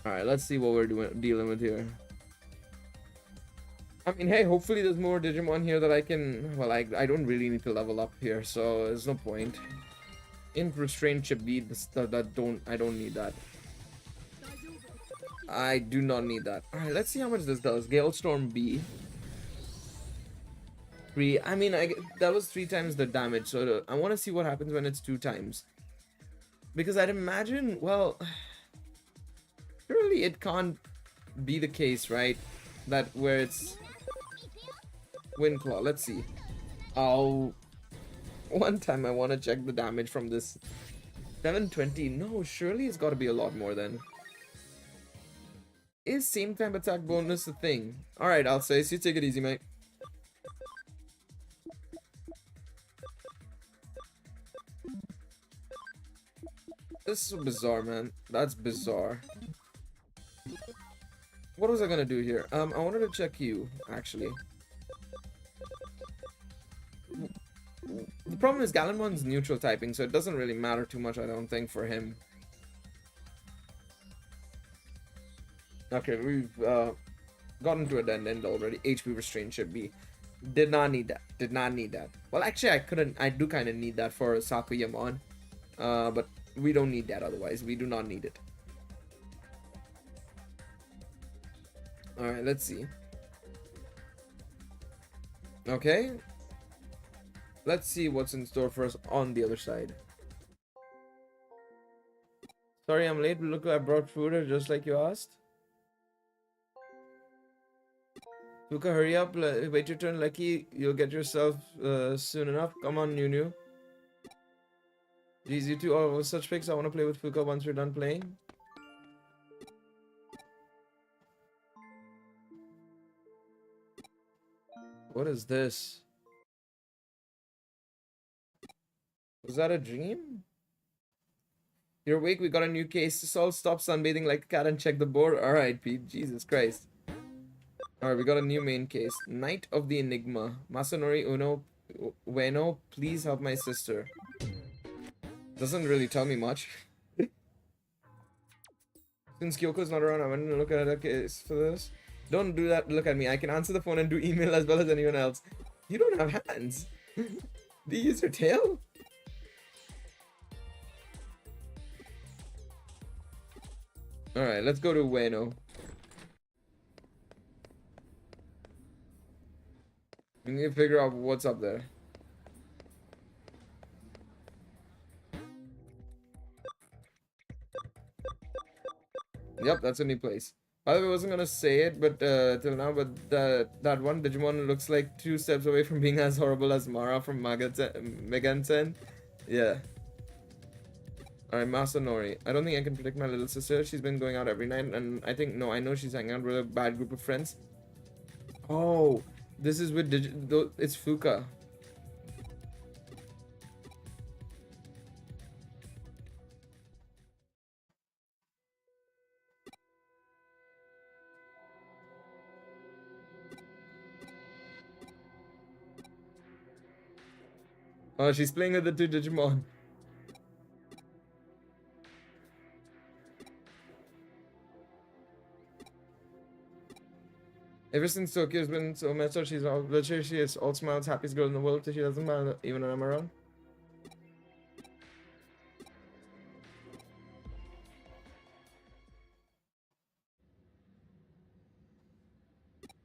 Alright, let's see what we're dealing with here. I mean, hey, hopefully there's more Digimon here that I can... Well, I don't really need to level up here, so there's no point. Restrained chip bead, I don't need that. I do not need that. Alright, let's see how much this does. Galestorm B. 3. I mean, that was 3 times the damage, so I want to see what happens when it's 2 times. Because I'd imagine, well... Surely it can't be the case, right? That where it's... Windclaw, let's see. Oh... One time I want to check the damage from this. 720. No, surely it's got to be a lot more then. Is same time attack bonus a thing? Alright, I'll say, so you take it easy, mate. This is bizarre, man. That's bizarre. What was I gonna do here? I wanted to check you, actually. The problem is Galimon's neutral typing, so it doesn't really matter too much, I don't think, for him. Okay, we've gotten to a dead end already. HP restraint should be. Did not need that. Did not need that. Well, actually, I do kind of need that for Sakuyamon. But we don't need that otherwise. We do not need it. Alright, let's see. Okay. Let's see what's in store for us on the other side. Sorry I'm late. Look, I brought food just like you asked. Luca, hurry up. Wait your turn, Lucky. You'll get yourself soon enough. Come on, Nunu. Jeez, you two are such pics. I want to play with Fuka once we're done playing. What is this? Was that a dream? You're awake. We got a new case to solve. Stop sunbathing like a cat and check the board. Alright, Pete. Jesus Christ. Alright, we got a new main case. Knight of the Enigma. Masanori Ueno, please help my sister. Doesn't really tell me much. Since Kyoko's not around, I went to look at a case for this. Don't do that. Look at me. I can answer the phone and do email as well as anyone else. You don't have hands. Do you use your tail? Alright, let's go to Ueno. We need to figure out what's up there. Yep, that's a new place. By the way, I wasn't gonna say it, but till now, but that one Digimon looks like 2 steps away from being as horrible as Mara from Meganten. Yeah. Alright, Masanori. I don't think I can predict my little sister. She's been going out every night, and I know she's hanging out with a bad group of friends. Oh, this is with it's Fuka. Oh, she's playing with the 2 Digimon. Ever since Tokyo's been so messed up, she's all literally she is all smiles, happiest girl in the world. She doesn't mind even when I'm around.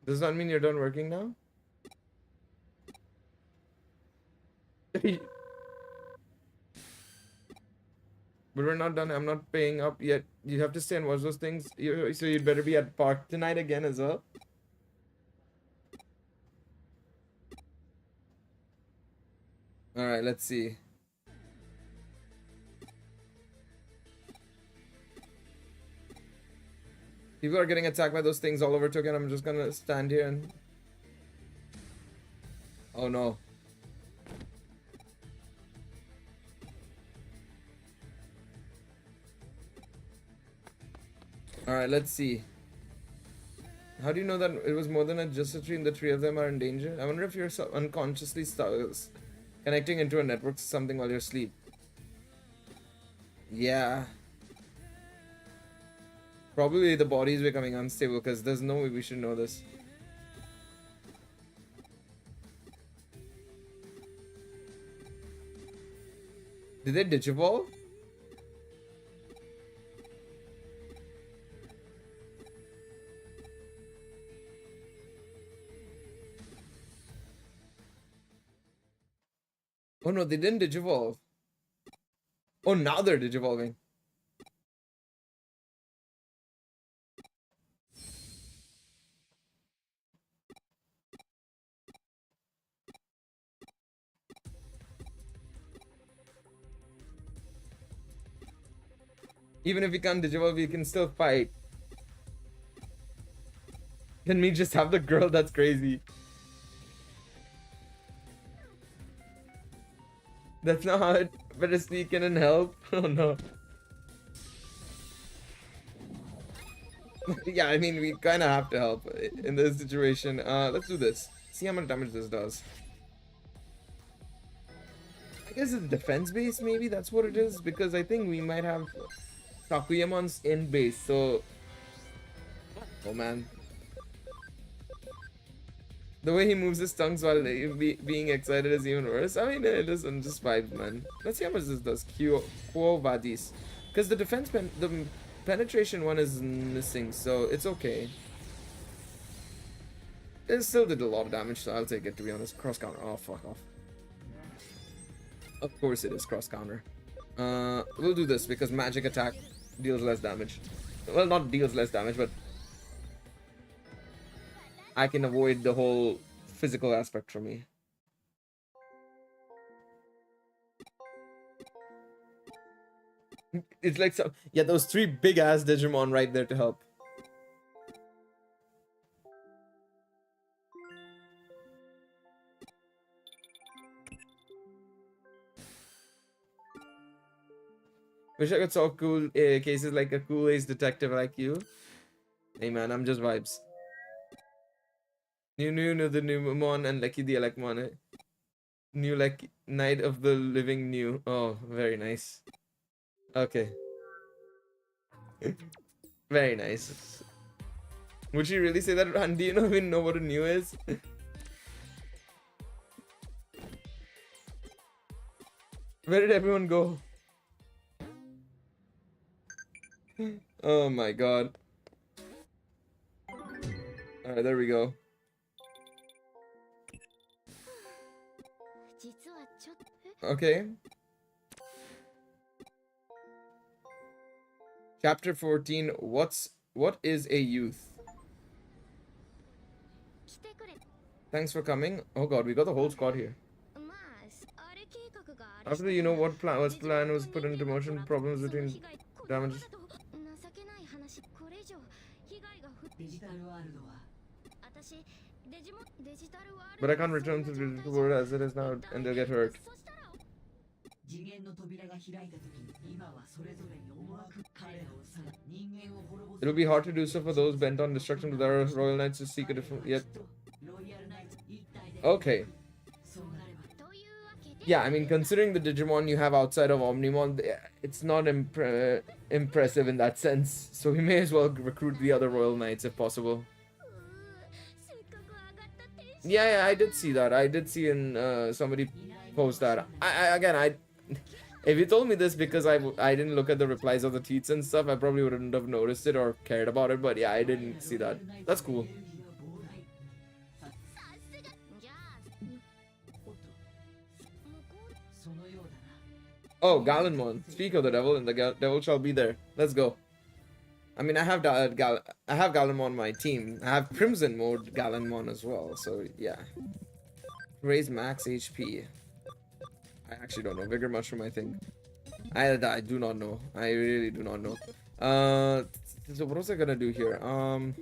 Does that mean you're done working now? But we're not done. I'm not paying up yet. You have to stay and watch those things. So you'd better be at park tonight again as well. Alright, let's see. People are getting attacked by those things all over Tokyo, and I'm just gonna stand here and... Oh no. Alright, let's see. How do you know that it was more than just a dream? The 3 of them are in danger? I wonder if you're unconsciously connecting into a network to something while you're asleep. Yeah. Probably the body is becoming unstable because there's no way we should know this. Did they digivolve? Oh no, they didn't digivolve. Oh, now they're digivolving. Even if we can't digivolve, we can still fight. Can we just have the girl? That's crazy. That's not how it better sneak in and help. Oh no. Yeah, I mean, we kind of have to help in this situation. Let's do this. See how much damage this does. I guess it's defense base, maybe that's what it is, because I think we might have Takuyamon's in base, so... Oh man. The way he moves his tongues while being excited is even worse. I mean, it isn't just vibes, man. Let's see how much this does. Quo Vadis. Because the defense the penetration one is missing, so it's okay. It still did a lot of damage, so I'll take it, to be honest. Cross counter. Oh, fuck off. Of course it is cross counter. We'll do this because magic attack deals less damage. Well, not deals less damage, but I can avoid the whole physical aspect for me. It's like so, yeah, those 3 big ass Digimon right there to help. Wish I could solve cool cases like a cool ace detective like you. Hey man, I'm just vibes. New, the new Mon and Lucky the Elecmon. Eh? New like Knight of the Living New. Oh, very nice. Okay. Very nice. Would she really say that? And do you even know what a new is? Where did everyone go? Oh my god. Alright, there we go. Okay. Chapter 14. What is a youth? Thanks for coming. Oh god, we got the whole squad here. After you know what plan was put into motion, problems between damages. But I can't return to the digital world as it is now, and they'll get hurt. It'll be hard to do so for those bent on destruction, but there are Royal Knights who seek a different yet. Okay. Yeah, I mean, considering the Digimon you have outside of Omnimon, it's not impressive in that sense. So we may as well recruit the other Royal Knights if possible. Yeah, I did see that. I did see in somebody post that. If you told me this because I didn't look at the replies of the tweets and stuff, I probably wouldn't have noticed it or cared about it. But yeah, I didn't see that. That's cool. Oh, Galenmon. Speak of the devil, and the devil shall be there. Let's go. I mean, I have Galenmon on my team. I have Crimson mode Galenmon as well. So yeah. Raise max HP. I actually don't know. Vigor Mushroom, I think. I do not know. I really do not know. So what was I gonna do here? Alright,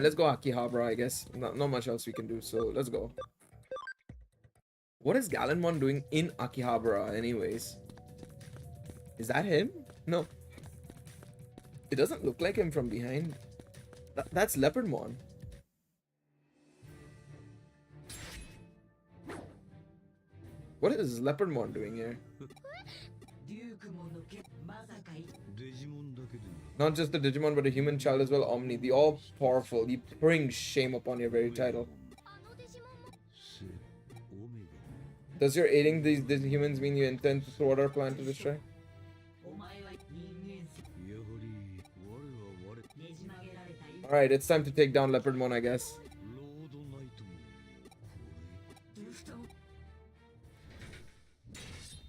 let's go Akihabara, I guess. Not much else we can do, so let's go. What is Galenmon doing in Akihabara anyways? Is that him? No. It doesn't look like him from behind. That's Leopardmon. What is Leopardmon doing here? Not just the Digimon, but a human child as well, Omni. The all-powerful. You bring shame upon your very title. Does your aiding these humans mean you intend to thwart our plan to destroy? Alright, it's time to take down Leopardmon, I guess.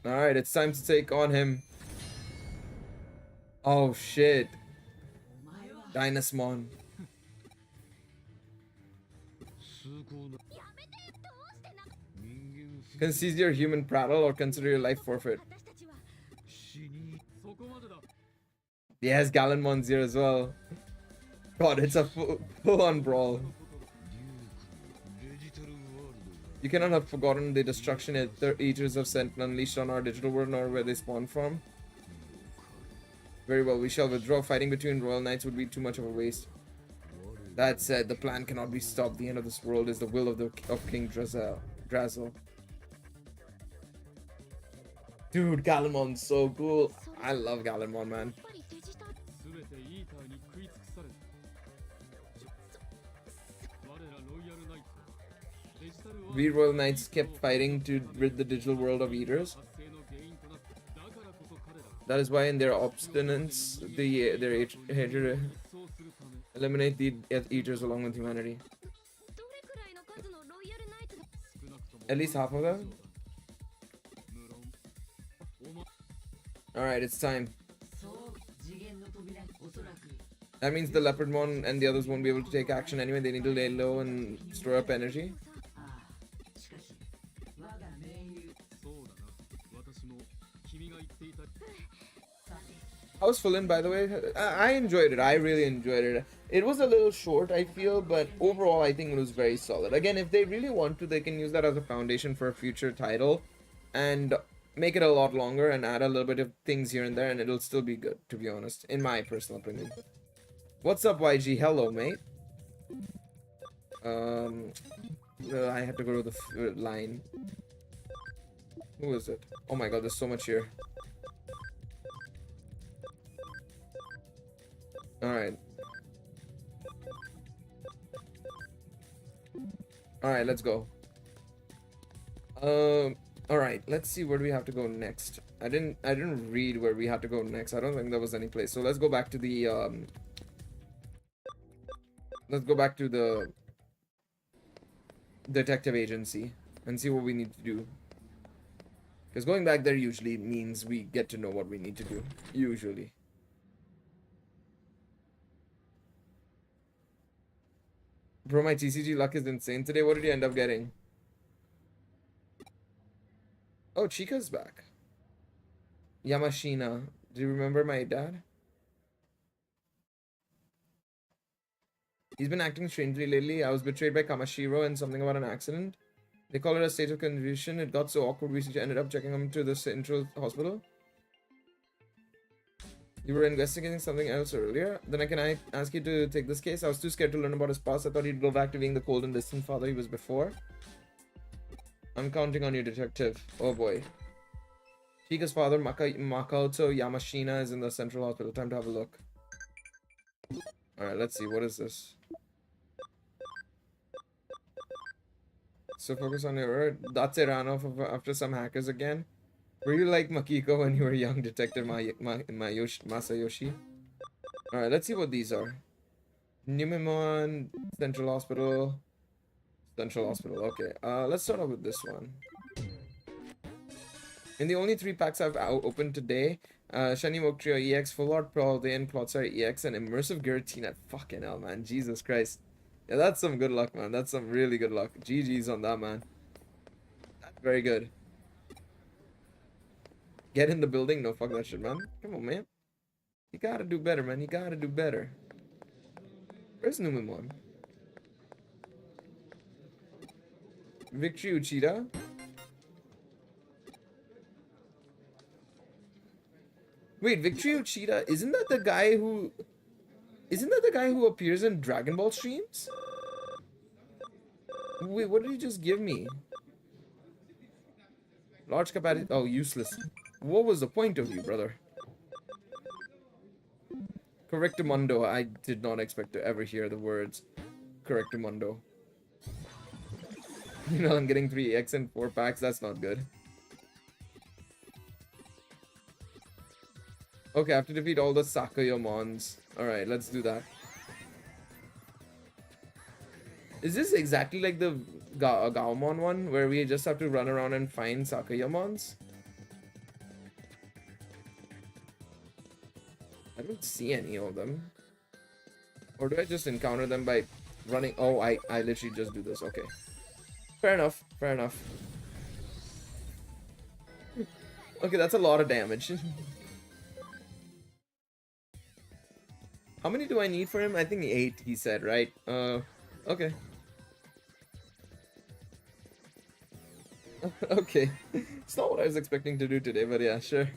Alright, it's time to take on him. Oh shit. Dynasmon. Can seize your human prattle or consider your life forfeit. Yes, Galenmon's here as well. God, it's a full-on brawl. You cannot have forgotten the destruction Eaters of Scent unleashed on our digital world, nor where they spawn from. Very well, we shall withdraw. Fighting between royal knights would be too much of a waste. That said, the plan cannot be stopped. The end of this world is the will of King Drazel. Dude, Galemon's so cool. I love Galemon, man. We royal knights kept fighting to rid the digital world of eaters. That is why in their obstinance, their hatred eliminate the eaters along with humanity. At least half of them? Alright, it's time. That means the Leopardmon and the others won't be able to take action anyway. They need to lay low and store up energy. How's Fulin, by the way? I enjoyed it. I really enjoyed it. It was a little short, I feel, but overall I think it was very solid. Again, if they really want to, they can use that as a foundation for a future title and make it a lot longer and add a little bit of things here and there, and it'll still be good, to be honest, in my personal opinion. What's up, YG? Hello, mate. I have to go to the line. Who is it? Oh my god, there's so much here. Alright. Alright, let's go. Alright, let's see where we have to go next. I didn't read where we had to go next. I don't think there was any place. So let's go back to the detective agency and see what we need to do. Because going back there usually means we get to know what we need to do. Usually. Bro, my TCG luck is insane today. What did you end up getting? Oh, Chica's back. Yamashina. Do you remember my dad? He's been acting strangely lately. I was betrayed by Kamashiro and something about an accident. They call it a state of confusion. It got so awkward we ended up checking him to the central hospital. You were investigating something else earlier? Then can I ask you to take this case? I was too scared to learn about his past. I thought he'd go back to being the cold and distant father he was before. I'm counting on you, detective. Oh boy. Chika's father, Makoto Yamashina, is in the central hospital. Time to have a look. Alright, let's see. What is this? So focus on your word. Datse ran off after some hackers again. Were you like Makiko when you were young, Detective Masayoshi? Alright, let's see what these are. Numemon, Central Hospital. Central Hospital, okay. Let's start off with this one. In the only 3 packs I've opened today, Shiny Moktrio EX, Full Art Paldean, Plotsar EX, and Immersive Giratina. Fucking hell, man. Jesus Christ. Yeah, that's some good luck, man. That's some really good luck. GG's on that, man. That's very good. Get in the building? No, fuck that shit, man. Come on, man. You gotta do better, man. You gotta do better. Where's Numemon? Victory Uchida? Wait, Victory Uchida, isn't that the guy who appears in Dragon Ball streams? Wait, what did he just give me? Large capacity. Oh, useless. What was the point of you, brother? Correctamundo. I did not expect to ever hear the words Correctamundo. You know, I'm getting 3 X and 4 packs. That's not good. Okay, I have to defeat all the Sakayomons. Alright, let's do that. Is this exactly like the Gaomon one, where we just have to run around and find Sakayomons? I don't see any of them. Or do I just encounter them by running? Oh, I literally just do this. Okay. Fair enough. Fair enough. Okay, that's a lot of damage. How many do I need for him? I think 8, he said, right? Okay. Okay. It's not what I was expecting to do today, but yeah, sure.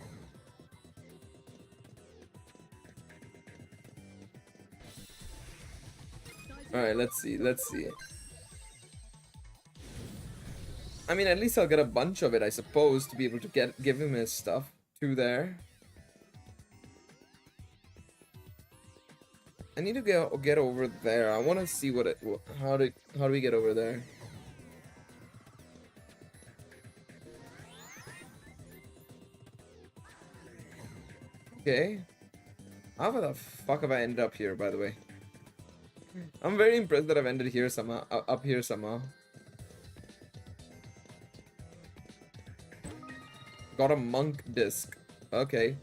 Alright, let's see. I mean, at least I'll get a bunch of it, I suppose, to be able to give him his stuff to there. I need to get over there. I want to see how do we get over there? Okay. How the fuck have I ended up here, by the way? I'm very impressed that I've ended here somehow, up here somehow. Got a monk disc. Okay.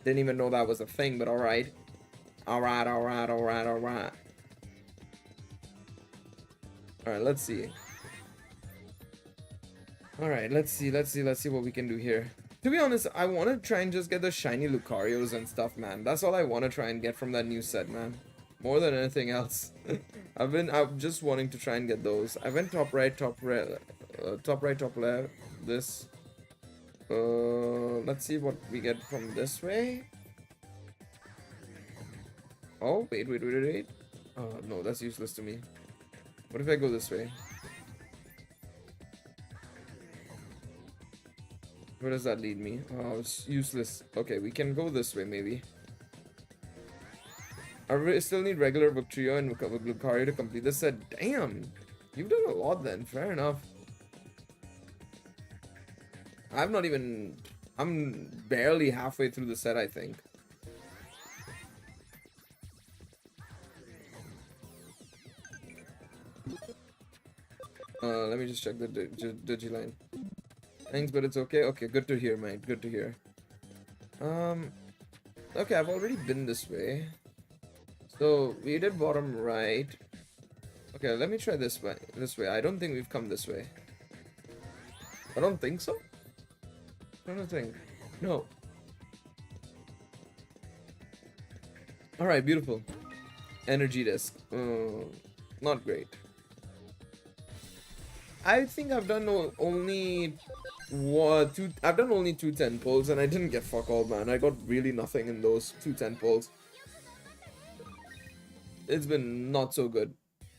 Didn't even know that was a thing, but alright. Alright. Alright, let's see. Alright, let's see what we can do here. To be honest, I want to try and just get the shiny Lucarios and stuff, man. That's all I want to try and get from that new set, man. More than anything else. I'm just wanting to try and get those. I went top right, top left. This. Let's see what we get from this way. Oh, wait. Oh, no, that's useless to me. What if I go this way? Where does that lead me? Oh, it's useless. Okay, we can go this way, maybe. I still need regular book trio and Lucario to complete this set. Damn! You've done a lot then. Fair enough. I'm barely halfway through the set, I think. Let me just check the Digiline. Thanks, but it's okay. Okay, good to hear, mate. Good to hear. Okay, I've already been this way. So, we did bottom right. Okay, let me try this way. I don't think we've come this way. I don't think so. I don't think. No. Alright, beautiful. Energy disc. Not great. I think I've done only two 10 pulls and I didn't get fuck all, man. I got really nothing in those 2 10 pulls. It's been not so good.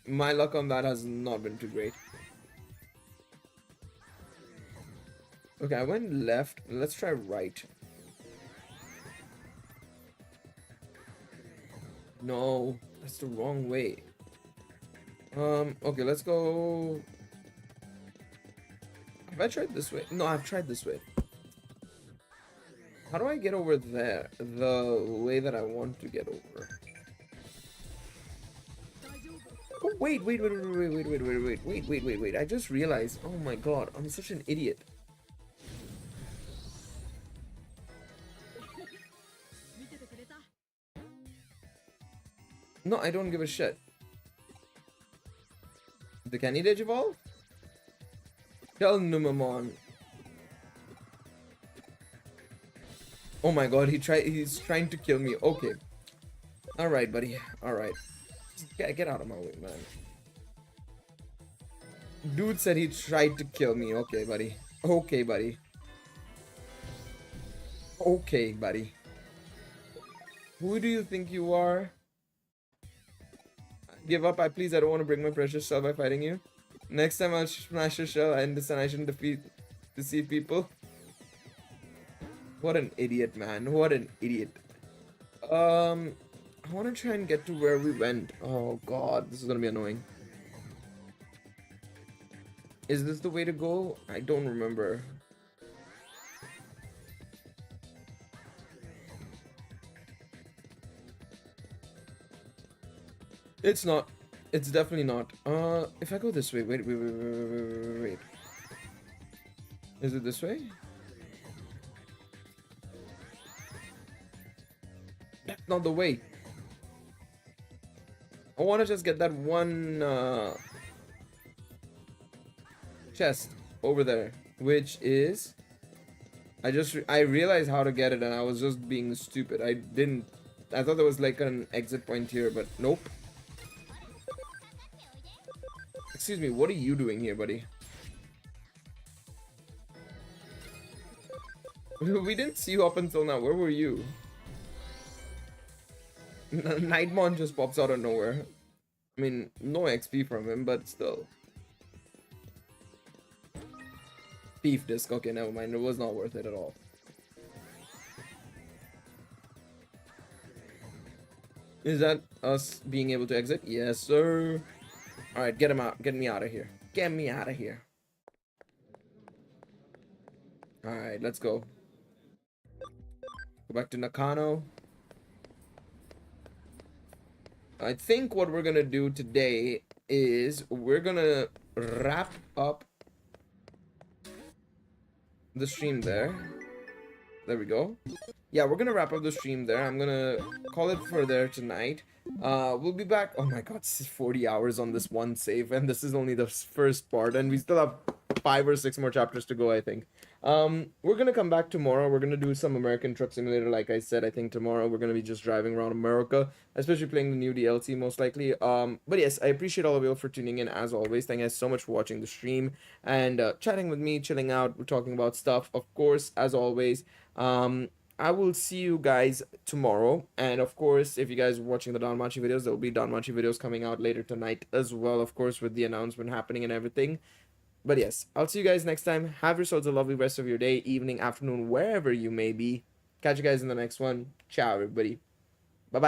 My luck on that has not been too great. Okay, I went left. Let's try right. No, that's the wrong way. Okay, let's go. Have I tried this way? No, I've tried this way. How do I get over there? The way that I want to get over. Oh, wait. I just realized. Oh my god, I'm such an idiot. No, I don't give a shit. Can he Digivolve? Tell Numamon. Oh my god, he's trying to kill me. Okay. Alright, buddy. Alright. Get out of my way, man. Dude said he tried to kill me. Okay, buddy. Okay, buddy. Okay, buddy. Who do you think you are? Give up, please. I don't want to break my precious shell by fighting you. Next time I'll smash your shell. I understand I shouldn't deceive people. What an idiot, man. What an idiot. I want to try and get to where we went. Oh god, this is gonna be annoying. Is this the way to go? I don't remember. It's not. It's definitely not. If I go this way, wait. Is it this way? That's not the way. I want to just get that one chest over there, which is. I realized how to get it, and I was just being stupid. I thought there was like an exit point here, but nope. Excuse me, what are you doing here, buddy? We didn't see you up until now. Where were you? Nightmon just pops out of nowhere. I mean, no XP from him, but still. Thief disc. Okay, never mind. It was not worth it at all. Is that us being able to exit? Yes, sir. Alright, get him out. Get me out of here. Get me out of here. Alright, let's go. Go back to Nakano. I think what we're gonna do today is we're gonna wrap up the stream there. There we go. Yeah, we're gonna wrap up the stream there. I'm gonna call it for there tonight. We'll be back. Oh my god, this is 40 hours on this one save, and this is only the first part, and we still have 5 or 6 more chapters to go, I think. We're gonna come back tomorrow. We're gonna do some American Truck Simulator, like I said. I think tomorrow we're gonna be just driving around America, especially playing the new DLC most likely. But yes, I appreciate all of you for tuning in as always. Thank you guys so much for watching the stream and chatting with me, chilling out. We're talking about stuff, of course, as always. I will see you guys tomorrow, and of course, if you guys are watching the Danmachi videos, there will be Danmachi videos coming out later tonight as well, of course, with the announcement happening and everything. But yes, I'll see you guys next time. Have yourselves a lovely rest of your day, evening, afternoon, wherever you may be. Catch you guys in the next one. Ciao, everybody.